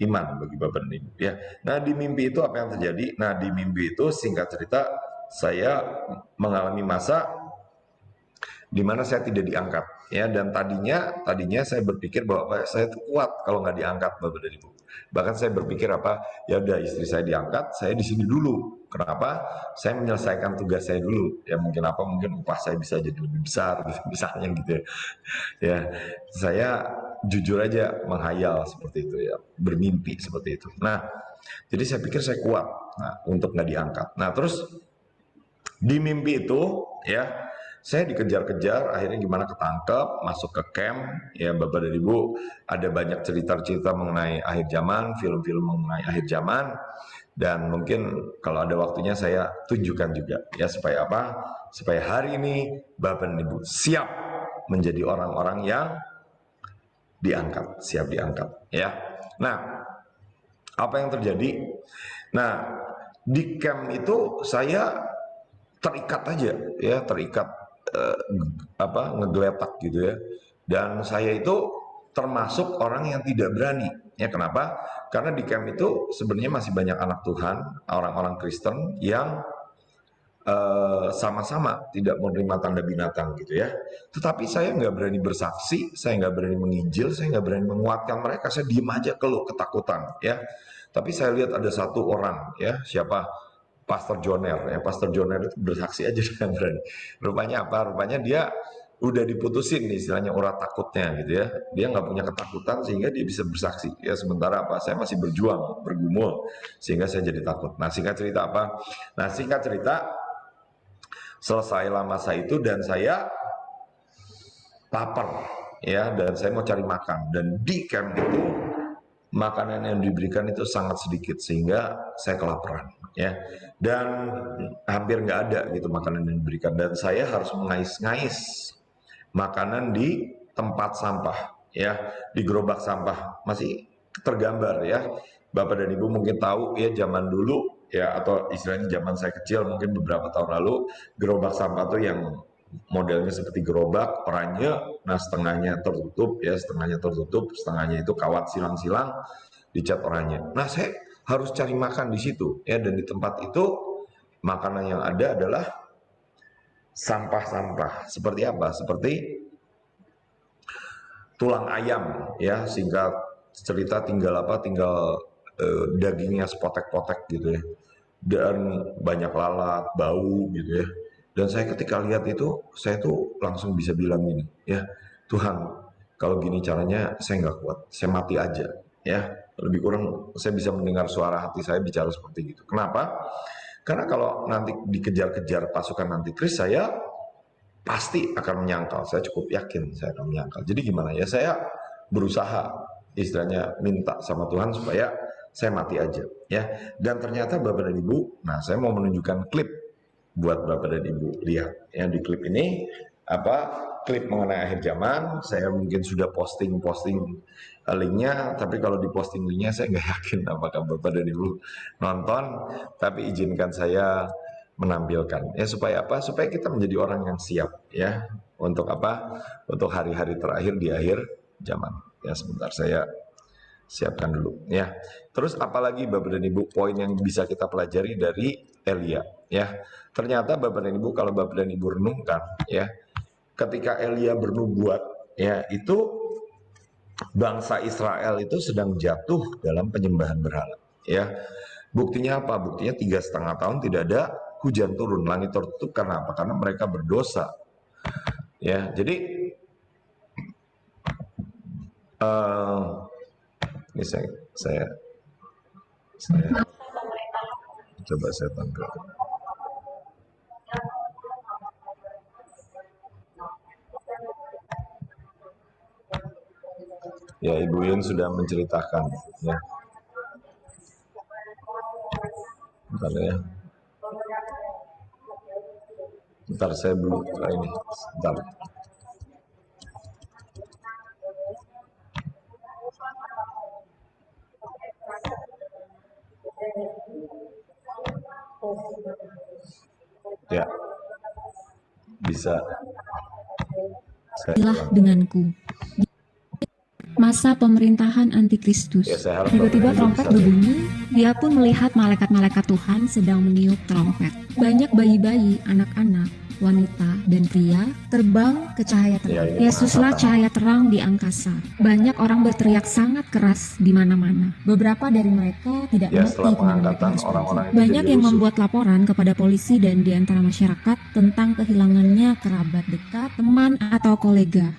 iman bagi Bapak dan Ibu. Ya, nah di mimpi itu apa yang terjadi? Nah di mimpi itu singkat cerita saya mengalami masa di mana saya tidak diangkat, ya, dan tadinya saya berpikir bahwa saya itu kuat kalau nggak diangkat Bapak dan Ibu. Bahkan saya berpikir apa, ya udah istri saya diangkat, saya di sini dulu. Kenapa? Saya menyelesaikan tugas saya dulu. Ya mungkin apa, mungkin upah saya bisa jadi lebih besar gitu, misalnya gitu ya. Ya, saya jujur aja menghayal seperti itu ya, bermimpi seperti itu. Nah, jadi saya pikir saya kuat, nah, untuk nggak diangkat. Nah, terus di mimpi itu ya saya dikejar-kejar, akhirnya gimana ketangkep, masuk ke camp, ya Bapak dan Ibu, ada banyak cerita-cerita mengenai akhir zaman, film-film mengenai akhir zaman, dan mungkin kalau ada waktunya saya tunjukkan juga, ya supaya apa? Supaya hari ini Bapak dan Ibu siap menjadi orang-orang yang diangkat, siap diangkat, ya. Nah, apa yang terjadi? Nah, di camp itu saya terikat aja, ya terikat, eh, ngegeletak gitu ya. Dan saya itu termasuk orang yang tidak berani. Ya kenapa? Karena di camp itu sebenarnya masih banyak anak Tuhan, orang-orang Kristen yang sama-sama tidak menerima tanda binatang gitu ya. Tetapi saya nggak berani bersaksi, saya nggak berani menginjil, saya nggak berani menguatkan mereka. Saya diem aja keluh ketakutan ya. Tapi saya lihat ada satu orang ya, siapa? Pastor Joner ya. Pastor Joner itu bersaksi aja dengan berani. Rupanya apa? Rupanya dia udah diputusin nih istilahnya urat takutnya gitu ya. Dia nggak punya ketakutan sehingga dia bisa bersaksi ya. Sementara apa? Saya masih berjuang, bergumul sehingga saya jadi takut. Nah singkat cerita apa? Nah singkat cerita selesailah masa itu dan saya lapar ya, dan saya mau cari makan, dan di camp itu makanan yang diberikan itu sangat sedikit sehingga saya kelaparan ya, dan hampir nggak ada gitu makanan yang diberikan, dan saya harus mengais-ngais makanan di tempat sampah ya, di gerobak sampah. Masih tergambar ya, Bapak dan Ibu mungkin tahu ya, zaman dulu ya, atau istilahnya zaman saya kecil mungkin beberapa tahun lalu, gerobak sampah tuh yang modelnya seperti gerobak oranye, nah setengahnya tertutup ya, setengahnya tertutup, setengahnya itu kawat silang-silang dicat oranye. Nah saya harus cari makan di situ ya, dan di tempat itu makanan yang ada adalah sampah-sampah. Seperti apa? Seperti tulang ayam ya, singkat cerita tinggal apa, tinggal dagingnya sepotek-potek gitu ya, dan banyak lalat, bau gitu ya. Dan saya ketika lihat itu, saya tuh langsung bisa bilang gini ya, Tuhan kalau gini caranya saya nggak kuat, saya mati aja ya. Lebih kurang saya bisa mendengar suara hati saya bicara seperti gitu. Kenapa? Karena kalau nanti dikejar-kejar pasukan antikris, saya pasti akan menyangkal. Saya cukup yakin saya akan menyangkal. Jadi gimana ya, saya berusaha istilahnya minta sama Tuhan supaya saya mati aja ya. Dan ternyata Bapak dan Ibu, nah saya mau menunjukkan klip buat Bapak dan Ibu lihat ya. Di klip ini apa, klip mengenai akhir zaman. Saya mungkin sudah posting linknya, tapi kalau di posting linknya saya nggak yakin apakah Bapak dan Ibu nonton, tapi izinkan saya menampilkan ya, supaya apa, supaya kita menjadi orang yang siap ya, untuk apa, untuk hari-hari terakhir di akhir zaman ya. Sebentar saya siapkan dulu ya. Terus apalagi Bapak dan Ibu poin yang bisa kita pelajari dari Elia ya. Ternyata Bapak dan Ibu, kalau Bapak dan Ibu renungkan ya, ketika Elia bernubuat ya, itu bangsa Israel itu sedang jatuh dalam penyembahan berhala ya. Buktinya apa? Buktinya 3,5 tahun tidak ada hujan turun, langit tertutup. Karena apa? Karena mereka berdosa ya. Jadi ini saya coba saya tampilkan. Ya, Ibu Yun sudah menceritakan ya. Bentar ya. Bentar saya belum ini. Bentar. Ya, bisa. Ilah denganku. Masa pemerintahan antikristus. Ya, saya harap Tiba-tiba Bapak Ibu trompet bisa. berbunyi, dia pun melihat malaikat-malaikat Tuhan sedang meniup trompet. Banyak bayi-bayi, anak-anak, wanita, dan pria terbang ke cahaya terang. Ya, ini Yesuslah penghasatan. cahaya terang di angkasa. Banyak orang berteriak sangat keras di mana-mana. Beberapa dari mereka tidak Ya, mengerti setelah kemana mereka pengangkatan, harus pergi. orang-orang itu Banyak jadi yang rusuh. membuat laporan kepada polisi dan di antara masyarakat tentang kehilangannya kerabat dekat, teman, atau kolega.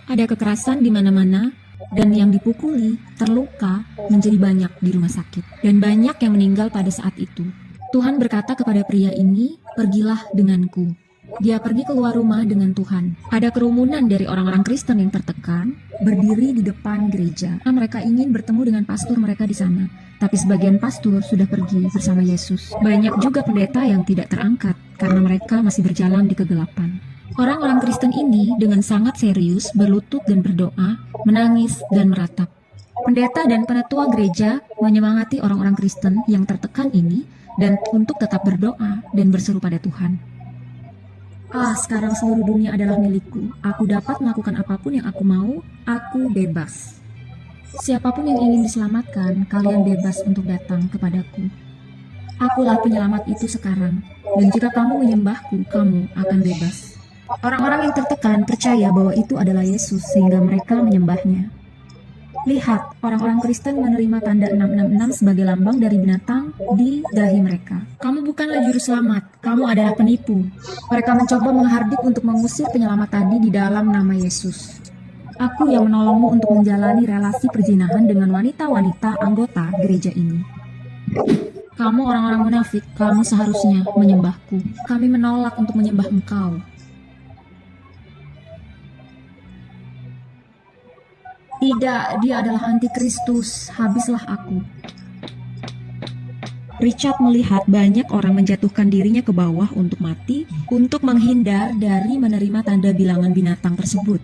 Ada kekerasan di mana-mana, dan yang dipukuli, terluka, menjadi banyak di rumah sakit. Dan banyak yang meninggal pada saat itu. Tuhan berkata kepada pria ini, "Pergilah denganku." Dia pergi keluar rumah dengan Tuhan. Ada kerumunan dari orang-orang Kristen yang tertekan, berdiri di depan gereja. Mereka ingin bertemu dengan pastor mereka di sana. Tapi sebagian pastor sudah pergi bersama Yesus. Banyak juga pendeta yang tidak terangkat, karena mereka masih berjalan di kegelapan. Orang-orang Kristen ini dengan sangat serius berlutut dan berdoa, menangis dan meratap. Pendeta dan penatua gereja menyemangati orang-orang Kristen yang tertekan ini dan untuk tetap berdoa dan berseru pada Tuhan. Sekarang seluruh dunia adalah milikku. Aku dapat melakukan apapun yang aku mau. Aku bebas. Siapapun yang ingin diselamatkan, kalian bebas untuk datang kepadaku. Akulah penyelamat itu sekarang. Dan jika kamu menyembahku, kamu akan bebas. Orang-orang yang tertekan percaya bahwa itu adalah Yesus sehingga mereka menyembahnya. Lihat, orang-orang Kristen menerima tanda 666 sebagai lambang dari binatang di dahi mereka. Kamu bukanlah juru selamat, kamu adalah penipu. Mereka mencoba menghardik untuk mengusir penyelamat tadi di dalam nama Yesus. Aku yang menolongmu untuk menjalani relasi perzinahan dengan wanita-wanita anggota gereja ini. Kamu orang-orang munafik, kamu seharusnya menyembahku. Kami menolak untuk menyembah engkau. Tidak, dia adalah antikristus. Habislah aku. Richard melihat banyak orang menjatuhkan dirinya ke bawah untuk mati, untuk menghindar dari menerima tanda bilangan binatang tersebut.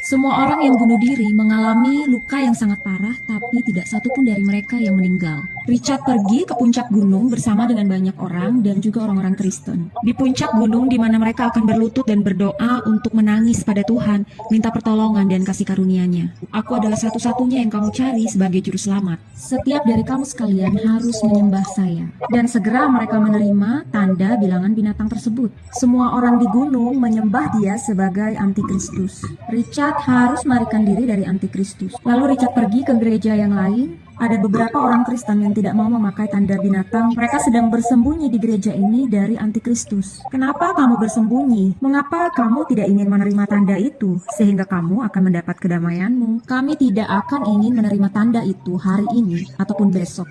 Semua orang yang bunuh diri mengalami luka yang sangat parah, tapi tidak satu pun dari mereka yang meninggal. Richard pergi ke puncak gunung bersama dengan banyak orang dan juga orang-orang Kristen. Di puncak gunung di mana mereka akan berlutut dan berdoa untuk menangis pada Tuhan, minta pertolongan dan kasih karunia-Nya. Aku adalah satu-satunya yang kamu cari sebagai juru selamat. Setiap dari kamu sekalian harus menyembah saya. Dan segera mereka menerima tanda bilangan binatang tersebut. Semua orang di gunung menyembah dia sebagai antikristus. Richard harus melarikan diri dari antikristus. Lalu Richard pergi ke gereja yang lain. Ada beberapa orang Kristen yang tidak mau memakai tanda binatang. Mereka sedang bersembunyi di gereja ini dari antikristus. Kenapa kamu bersembunyi? Mengapa kamu tidak ingin menerima tanda itu sehingga kamu akan mendapat kedamaianmu? Kami tidak akan ingin menerima tanda itu hari ini ataupun besok.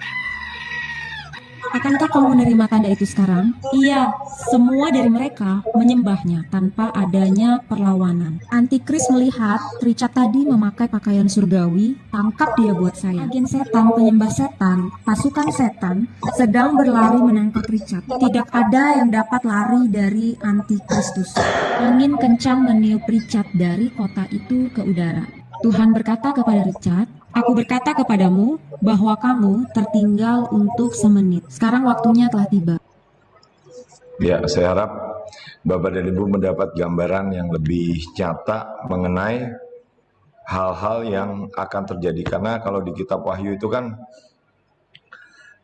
Akankah kamu menerima tanda itu sekarang? Iya, semua dari mereka menyembahnya tanpa adanya perlawanan. Antikris melihat Richard tadi memakai pakaian surgawi, tangkap dia buat saya. Agen setan, penyembah setan, pasukan setan sedang berlari menangkap Richard. Tidak ada yang dapat lari dari antikristus. Angin kencang meniup Richard dari kota itu ke udara. Tuhan berkata kepada Richard, "Aku berkata kepadamu bahwa kamu tertinggal untuk semenit. Sekarang waktunya telah tiba." Ya, saya harap Bapak dan Ibu mendapat gambaran yang lebih nyata mengenai hal-hal yang akan terjadi. Karena kalau di kitab Wahyu itu kan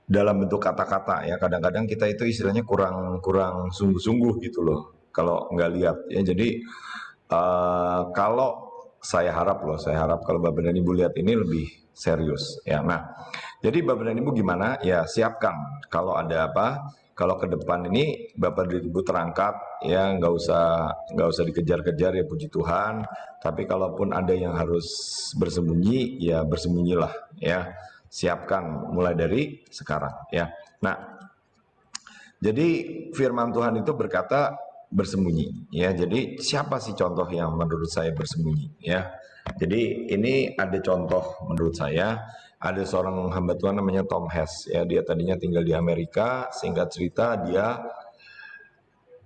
dalam bentuk kata-kata ya, kadang-kadang kita itu istilahnya kurang sungguh-sungguh gitu loh kalau nggak lihat ya. Jadi kalau saya harap kalau Bapak dan Ibu lihat ini lebih serius ya. Nah, jadi Bapak dan Ibu gimana ya, siapkan kalau ada apa, kalau ke depan ini Bapak dan Ibu terangkat ya, nggak usah dikejar-kejar ya, puji Tuhan. Tapi kalaupun ada yang harus bersembunyi ya bersembunyilah ya, siapkan mulai dari sekarang ya. Nah, jadi firman Tuhan itu berkata bersembunyi ya. Jadi siapa sih contoh yang menurut saya bersembunyi ya? Jadi ini ada contoh menurut saya, ada seorang hamba Tuhan namanya Tom Hess ya. Dia tadinya tinggal di Amerika, singkat cerita dia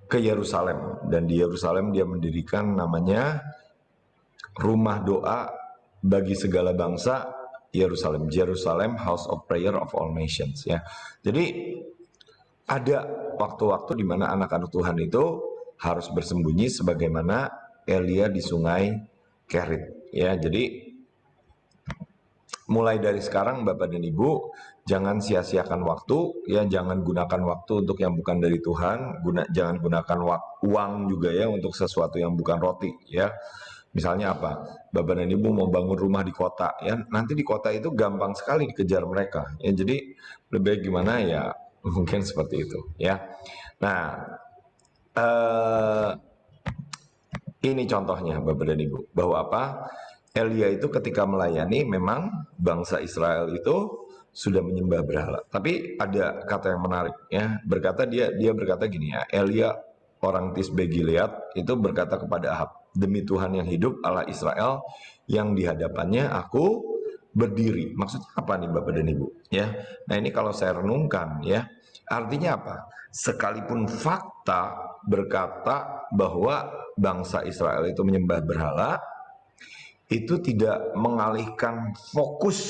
ke Yerusalem, dan di Yerusalem dia mendirikan namanya Rumah Doa bagi Segala Bangsa Yerusalem, Jerusalem House of Prayer of All Nations ya. Jadi ada waktu-waktu di mana anak-anak Tuhan itu harus bersembunyi sebagaimana Elia di sungai Kerit. Ya, jadi mulai dari sekarang Bapak dan Ibu jangan sia-siakan waktu, ya jangan gunakan waktu untuk yang bukan dari Tuhan, jangan gunakan uang juga ya untuk sesuatu yang bukan roti ya. Misalnya apa? Bapak dan Ibu mau bangun rumah di kota ya, nanti di kota itu gampang sekali dikejar mereka. Ya jadi lebih baik gimana ya mungkin seperti itu ya. Nah, ini contohnya Bapak dan Ibu bahwa apa? Elia itu ketika melayani memang bangsa Israel itu sudah menyembah berhala. Tapi ada kata yang menarik ya. Dia berkata gini ya, Elia orang Tisbe Gilead itu berkata kepada Ahab, demi Tuhan yang hidup Allah Israel yang di hadapannya aku berdiri. Maksudnya apa nih Bapak dan Ibu? Ya. Nah, ini kalau saya renungkan ya, artinya apa? Sekalipun fakta berkata bahwa bangsa Israel itu menyembah berhala, itu tidak mengalihkan fokus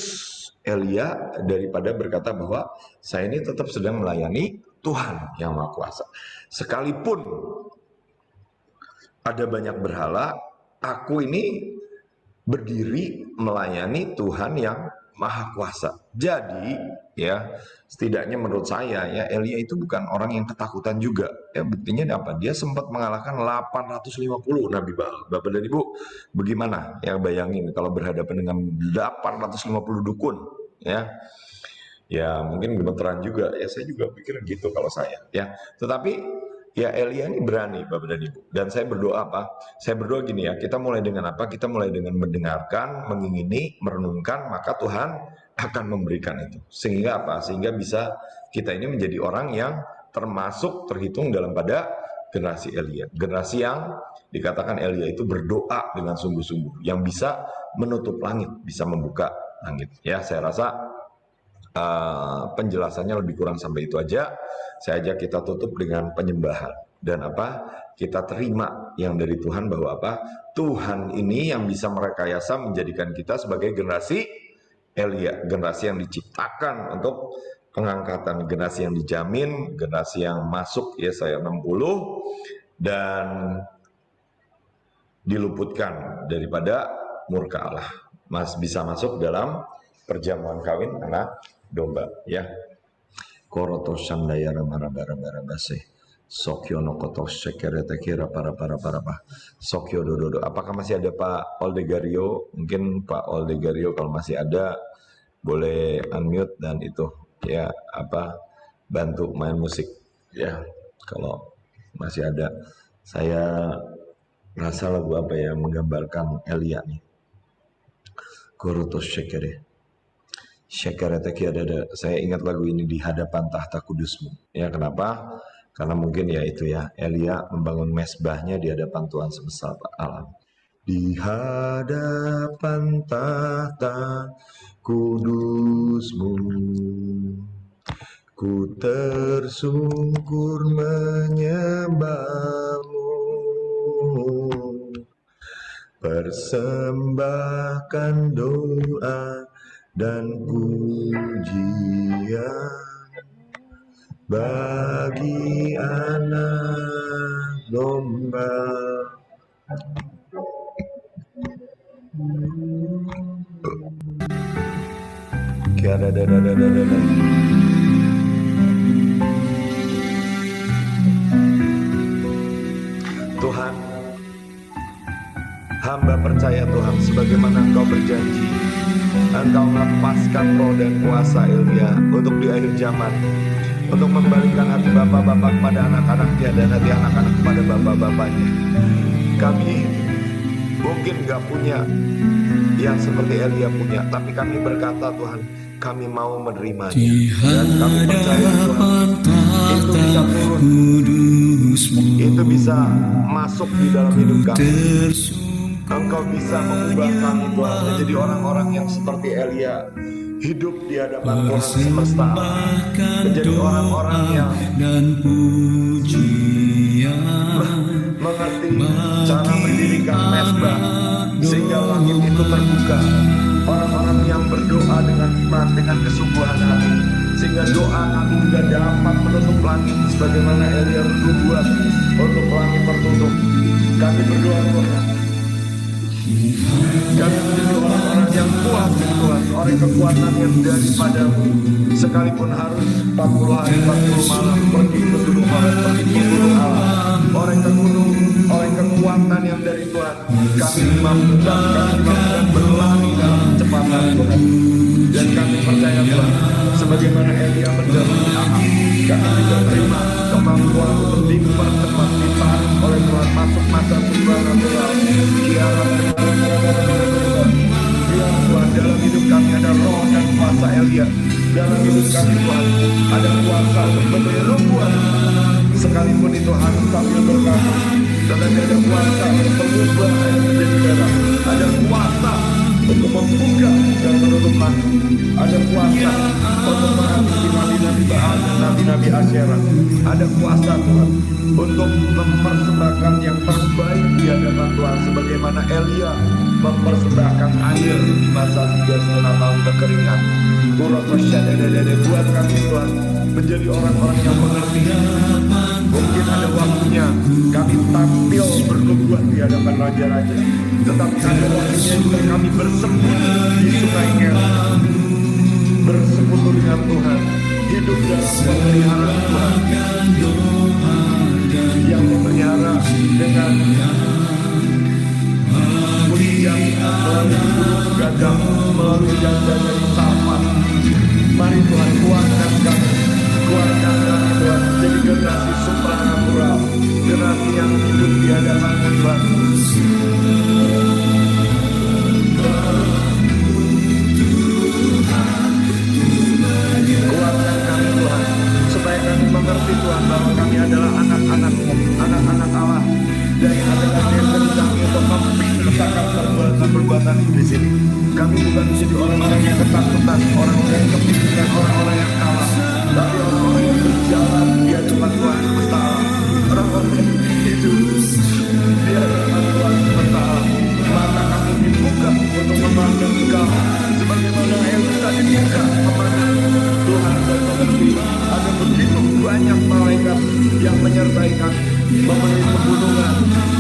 Elia daripada berkata bahwa saya ini tetap sedang melayani Tuhan yang Maha Kuasa. Sekalipun ada banyak berhala, aku ini berdiri melayani Tuhan yang Maha Kuasa. Jadi ya setidaknya menurut saya ya Elia itu bukan orang yang ketakutan juga. Ya buktinya apa? Dia sempat mengalahkan 850 Nabi Baal. Bapak dan Ibu bagaimana? Ya bayangin kalau berhadapan dengan 850 dukun ya. Ya mungkin gemeteran juga. Ya saya juga pikir gitu kalau saya ya. Tetapi ya Elia ini berani Bapak dan Ibu. Dan saya berdoa apa? Saya berdoa gini ya, kita mulai dengan apa? Kita mulai dengan mendengarkan, mengingini, merenungkan, maka Tuhan akan memberikan itu. Sehingga apa? Sehingga bisa kita ini menjadi orang yang termasuk terhitung dalam pada generasi Elia. Generasi yang dikatakan Elia itu berdoa dengan sungguh-sungguh. Yang bisa menutup langit, bisa membuka langit. Ya saya rasa penjelasannya lebih kurang sampai itu aja. Saya ajak kita tutup dengan penyembahan dan apa? Kita terima yang dari Tuhan bahwa apa? Tuhan ini yang bisa merekayasa menjadikan kita sebagai generasi Elia, generasi yang diciptakan untuk pengangkatan, generasi yang dijamin, generasi yang masuk Yesaya 60 dan diluputkan daripada murka Allah. Bisa masuk dalam perjamuan kawin anak domba ya. Koroto sandaya ramara-bara base. Sokyo nokoto sekerete kira para Sokyo dododo. Apakah masih ada Pak Oldegario? Mungkin Pak Oldegario kalau masih ada boleh unmute dan itu ya apa bantu main musik ya. Kalau masih ada, saya rasa lagu apa ya menggambarkan Elia nih. Koroto sekere. Syakareta ada. Saya ingat lagu ini di hadapan tahta kudusmu. Ya kenapa? Karena mungkin ya itu ya Elia membangun mesbahnya di hadapan Tuhan semesta alam. Di hadapan tahta kudusmu, ku tersungkur menyembahmu, persembahkan doa dan pujian bagi anak domba. Tuhan, hamba percaya Tuhan, sebagaimana Engkau berjanji, Engkau melepaskan roh dan kuasa Elia untuk di akhir zaman, untuk membalikan hati bapak-bapak kepada anak-anaknya dan hati anak-anak kepada bapak-bapaknya. Kami mungkin gak punya yang seperti Elia punya, tapi kami berkata Tuhan, kami mau menerimanya dan kami percaya Tuhan itu bisa turun, itu bisa masuk di dalam hidup kami. Engkau bisa mengubah kami Tuhan menjadi orang-orang yang seperti Elia, hidup di hadapan Tuhan semesta alam, menjadi orang-orang yang mengerti cara mendirikan mesbah sehingga langit itu terbuka, orang-orang yang berdoa dengan iman, dengan kesungguhan hati, sehingga doa kami juga dapat menutup langit sebagaimana Elia berbuat untuk langit tertutup. Kami berdoa Tuhan, kami menjadi orang-orang yang kuat Tuhan, orang kekuatan yang daripadamu, sekalipun harus 40 hari 40 malam pergi ke gunung Horeb, pergi ke gunung Allah, orang ke gunung, orang kekuatan yang dari Tuhan. Kami dimampukan berlari dalam kecepatan Tuhan, dan kami percaya Tuhan, sebagaimana Elia mendampingi Ahab, kami juga terima kemampuan untuk dipercepat, ditarik oleh Tuhan masuk masa supranatural. Biar Tuhan, dalam hidup kami ada roh dan kuasa Elia. Dalam hidup kami Tuhan ada kuasa untuk memberi rumpuan, sekalipun itu harus sambil berkata, tetapi ada kuasa untuk mengubah air menjadi darah. Ada kuasa untuk membuka dan menutup langit. Ada kuasa untuk menghadapi nabi-nabi Baal dan nabi-nabi Asyera. Ada kuasa Tuhan untuk mempersembahkan yang terbaik di hadapan Tuhan, sebagaimana Elia mempersembahkan air di masa 3,5 tahun kekeringan. Buat kami Tuhan menjadi orang-orang yang mengerti. Mungkin ada waktunya kami tampil bernubuat di hadapan raja-raja, tetapi ada waktunya juga kami bersembunyi di sungai Kerit, bersekutu dengan Tuhan, hidup dalam pemeliharaan Tuhan, yang memelihara dengan mujizat melalui gunung gagak, melalui jalan dari Safat. Mari Tuhan, kuatkan kami Tuhan, jadi generasi supranatural, generasi yang hidup di hadapan Tuhan. Kuatkan kami Tuhan, supaya kami mengerti Tuhan bahwa kami adalah anak-anak Allah, dan adalah destiny kami untuk membinasakan perbuatan iblis ini. Kami bukan menjadi orang-orang yang ketakutan, orang-orang yang kepimpinan, orang-orang yang kalah, tapi orang-orang yang berjalan di hadapan Tuhan semesta alam, orang-orang yang hidup di hadapan Tuhan semesta alam. Mata kami dibuka untuk memandang Engkau, sebagaimana Elisa dibuka memandang Tuhan dan mengerti ada begitu banyak malaikat yang menyertai kami, memenuhi pegunungan,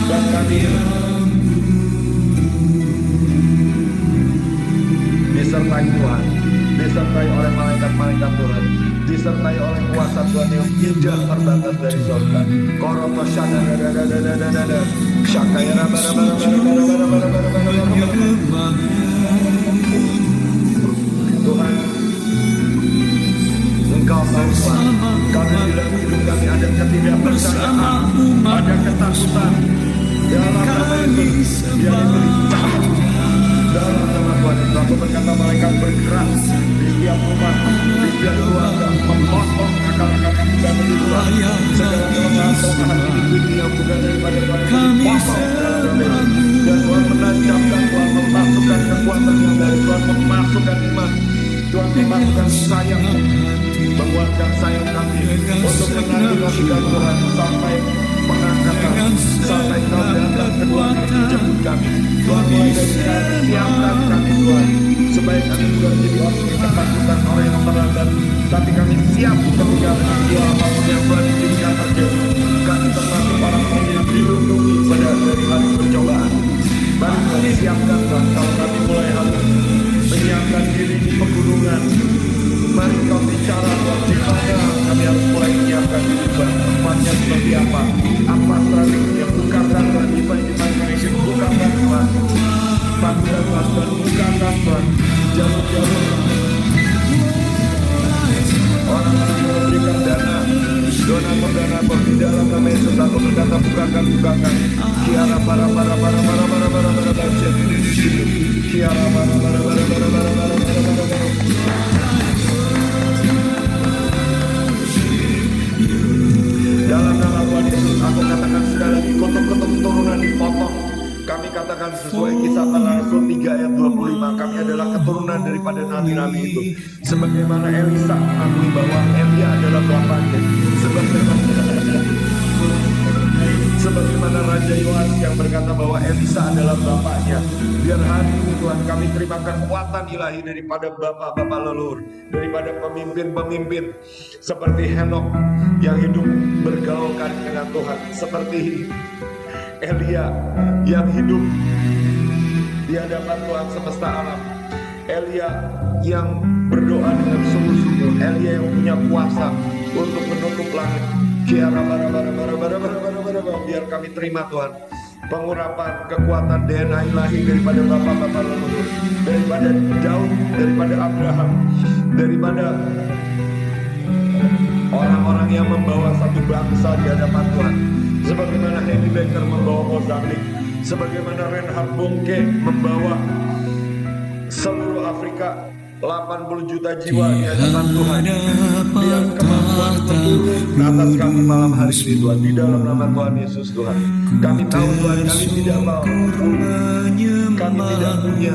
dan kami disertai Tuhan, disertai oleh malaikat-malaikat Tuhan, disertai oleh kuasa Tuhan yang tidak terbatas dari surga. Koroto syada dadadadadadada syakayana Tuhan, Engkau tahu Tuhan, karena di dalam hidup kami ada ketidakpercayaan, ada ketakutan. Dalam nama Yesus, biar diberi cahaya. Dalam nama Tuhan itu, aku berkata malaikat bergerak di setiap rumah, di setiap keluarga, memotong akal-akal yang tidak berubah. Segala kelemahan ini yang bukan daripada Tuhan, dipotong dalam nama. Dan Tuhan menancapkan, Tuhan memasukkan kekuatan yang dari Tuhan, memasukkan iman, Tuhan memasukkan sayang, menguatkan sayang kami untuk menanti-nantikan Tuhan sampai pengangkatan, sampai Kau datang kedua kali jemput kami. Tuhan, mulai dari sekarang siapkan kami Tuhan, supaya kami bukan menjadi orang yang ketakutan, orang yang terlambat, tapi kami siap ketika peristiwa apapun yang Tuhan izinkan terjadi. Kami termasuk orang-orang yang dilindungi pada dari hari pencobaan. Mari Tuhan siapkan Tuhan, kalau kami mulai harus menyiapkan diri di pegunungan. Mari Kau bicara Tuhan, di mana kami harus mulai menyiapkan diri Tuhan, tempatnya seperti apa strateginya, bukakan Tuhan, event-event Indonesia, bukakan Tuhan, panggilan Tuhan, bukakan Tuhan, jalur-jalur orang-orang yang memberikan dana, donatur di dalam nama Yesus. Aku berkata bukakan, kiara para kiara para dalam nama Tuhan Yesus, aku katakan sekali lagi, kutub-kutub turunan dipotong. Kami katakan sesuai Kisah Para Rasul 3 ayat 25, kami adalah keturunan daripada nabi-nabi itu. Sebagaimana Elisa mengakui bahwa Elia adalah bapaknya, sebagaimana Raja Yohanes yang berkata bahwa Elisa adalah bapaknya. Biar hari ini Tuhan kami terima kekuatan ilahi daripada bapak-bapak leluhur, daripada pemimpin-pemimpin seperti Henokh yang hidup bergaul karib dengan Tuhan, seperti Elia yang hidup di hadapan Tuhan semesta alam, Elia yang berdoa dengan sungguh-sungguh, Elia yang punya kuasa untuk menutup langit. Biar kami terima Tuhan pengurapan kekuatan DNA ilahi daripada bapak-bapak leluhur, daripada Daud, daripada Abraham, daripada orang-orang yang membawa satu bangsa di hadapan Tuhan, sebagaimana Henry Baker membawa Mozambik, sebagaimana Reinhard Bonnke membawa seluruh Afrika, 80 juta jiwa di hadapan Tuhan. Biar kemampuan turun ke atas kami malam hari ini Tuhan, di dalam nama Tuhan Yesus Tuhan. Kami tahu Tuhan kami tidak mampu, kami tidak punya,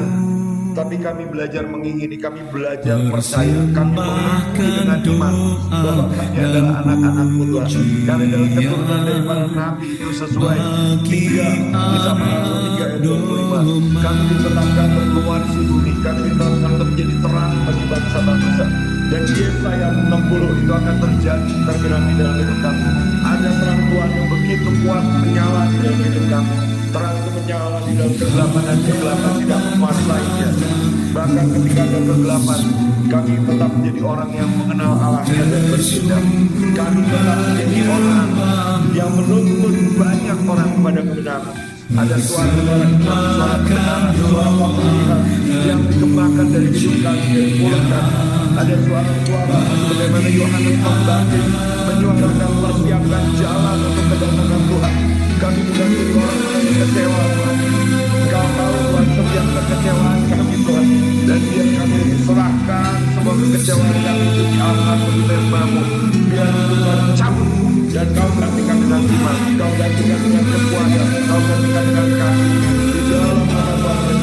tapi kami belajar mengingini, kami belajar percaya, kami mengakui dengan iman bahwa kami adalah anak-anak-Mu Tuhan. Kami adalah keturunan dari para nabi itu sesuai 3 Kisah Para Rasul 3 ayat 25. Kami ditetapkan untuk mewarisi bumi, kami ditetapkan untuk menjadi terang bagi bangsa-bangsa. Dan Yesaya 60 itu akan terjadi tergerak di dalam hidup kami. Ada terang Tuhan yang begitu kuat menyala di dalam hidup kami. Terang itu menyala di dalam kegelapan dan kegelapan tidak menguasainya. Bahkan ketika ada kegelapan, kami tetap menjadi orang yang mengenal Allahnya dan bertindak. Kami tetap menjadi orang yang menuntun banyak orang kepada kebenaran. Ada suara-suara iman, suara kebenaran, suara pemulihan yang dikembangkan dari hidup kami, dari mulut kami. Ada suara-suara bagaimana Yohanes Pembaptis menyuarakan persiapkan jalan untuk kedatangan Tuhan. Kami bukan jadi orang-orang yang kecewa Tuhan. Kau tahu Tuhan setiap kekecewaan kami Tuhan, dan biar kami serahkan semua kekecewaan kami itu di alam di lembamu. Biar Tuhan cabut dan kau gantikan dengan iman, kau gantikan dengan kekuatan, kau gantikan dengan kasih di dalam nama Tuhan.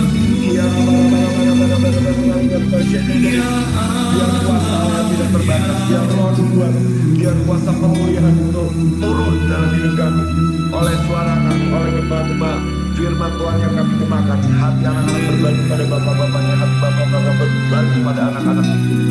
Biar kuasa Allah tidak terbatas, biar roh Tuhan, biar kuasa pemulihan itu turun dalam hidup kami oleh suara kami, oleh gembala firman Tuhan yang kami termakan. Hati anak-anak berbalik pada bapak-bapaknya, hati bapak-bapak berbalik pada anak-anak.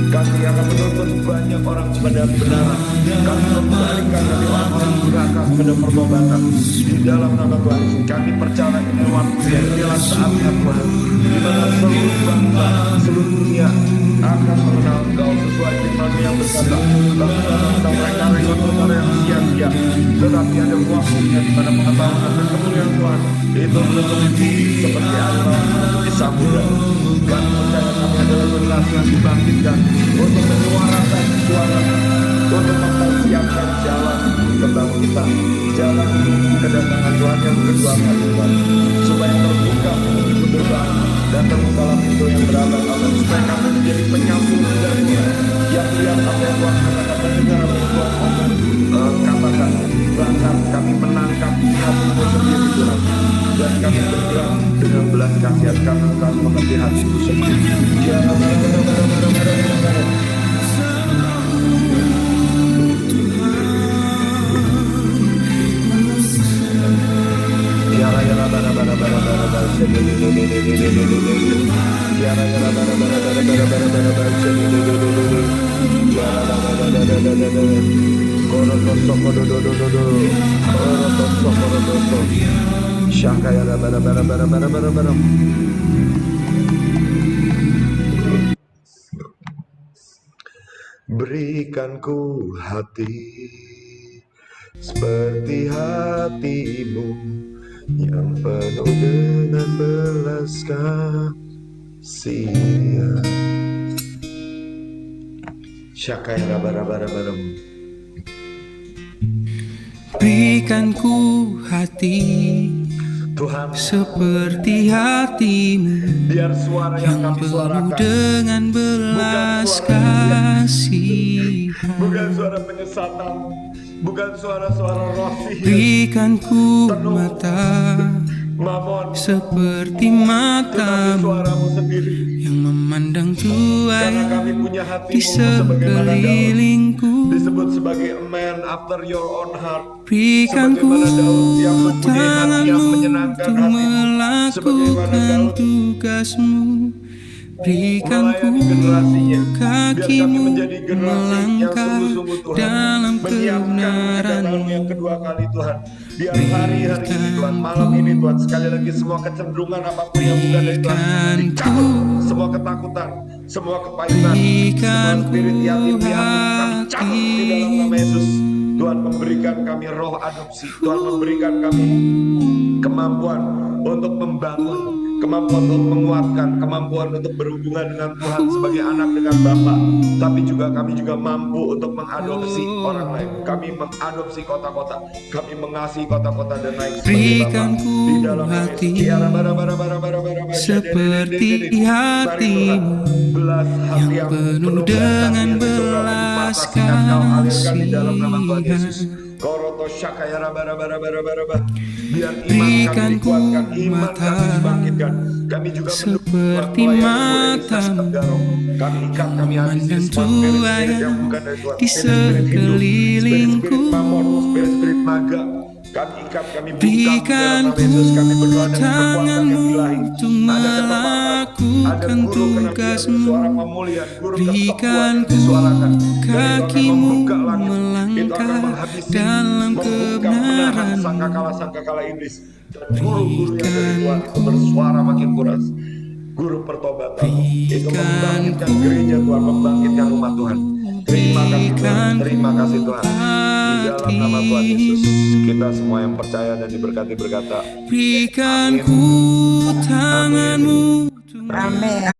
Kami akan menuntut banyak orang kepada kebenaran. Kami membalikan dari orang-orang durhaka kepada pertobatan. Di dalam nama Tuhan Yesus, kami percaya ini waktunya, inilah saatnya Tuhan, di mana seluruh bangsa, seluruh dunia akan mengenal Engkau sesuai firman yang berkata, bangsa mereka rekor yang sia-sia, tetapi ada waktunya di mana pengetahuan dan kemuliaan Tuhan itu menutupi seperti air laut menutupi samudra. Kami percaya kami adalah generasi yang dibangkitkan untuk menyuarakan suara, untuk mempersiapkan jalan kebangkitan, jalan kedatangan Tuhan yang kedua kali Tuhan, supaya terbuka pintu gerbang dan terbukalah pintu yang berabad-abad, supaya kami menjadi penyambung dari Tuhan yang lihat apa yang Tuhan katakan, mendengar apa yang Tuhan katakan. Bahkan kami menangkap hati itu sendiri Tuhan, dan kami bergerak dengan belas kasihan karena kami mengerti hati itu sendiri. Berikan ku hati seperti hatimu yang penuh dengan belas kasihan. Syakaya rabarabarabaramu. Berikan ku hati Tuhan, seperti hatimu biar suara yang yang kami penuh suarakan dengan belas kasihan. bukan suara penyesatan, bukan suara-suara roh sihir. Berikan ku Penuh mata Mamon, seperti tetapi matamu suaramu sendiri. yang memandang Karena tuai kami punya di hatimu sebagaimana Daud, sekelilingku. disebut sebagai a man after your own heart. Berikan ku Sebagaimana Daud yang mempunyai hati yang tanganmu menyenangkan untuk hatimu. Sebagaimana melakukan Daud tugasmu. Berikan ku melayani generasinya. Biar kami kakimu menjadi generasi yang melangkah sungguh-sungguh Tuhan, dalam menyiapkan kedatangan yang kebenaran. kedua kali Tuhan. Biar hari-hari ini Tuhan, malam ini Tuhan, sekali lagi semua kecenderungan apapun yang bukan dari Tuhan dicabut. Semua ketakutan, semua kepahitan, semua spirit yatim piatu kami cabut di dalam nama Yesus. Tuhan memberikan kami roh adopsi. Tuhan memberikan kami kemampuan untuk membangun, kemampuan untuk menguatkan, kemampuan untuk berhubungan dengan Tuhan sebagai anak dengan Bapa. Tapi juga kami juga mampu untuk mengadopsi orang lain. Kami mengadopsi kota-kota, kami mengasihi kota-kota dan naik sebagai Bapa Berikan ku di dalam hati seperti seperti hatimu belas hati yang penuh dengan belas alirkan di dalam nama Tuhan kasihan. Yesus. Koroto syakaya raba. Biar iman kami Berikan ku dikuatkan, iman kami mata dibangkitkan. Kami juga seperti matamu kami ikat, kami habisi memandang semua spirit-spirit tuai yang bukan dari Tuhan, di spirit-spirit Hindu, sekelilingku. spirit-spirit mamon, spirit-spirit naga. Kami ikat, kami bungkam di Berikan dalam nama Yesus. Kami berdoa dengan kekuatan yang tanganmu ilahi. untuk Ada ketepatan, ada melakukan guru kenabian, tugasmu. suara pemulihan, guru Berikan kesembuhan yang ku disuarakan. Dan itu akan kakimu membuka langit, itu akan melangkah menghabisi, dalam membuka, menahan kebenaran. sangkakala iblis. Dan guru-guru yang dari Tuhan itu bersuara makin kuras. Guru pertobatan itu membangkitkan gereja Tuhan, membangkitkan umat Tuhan. Terima kasih Tuhan, terima kasih Tuhan. Di dalam nama Tuhan Yesus, kita semua yang percaya dan diberkati berkata, Berikan Amin. ku tanganmu untuk Amin.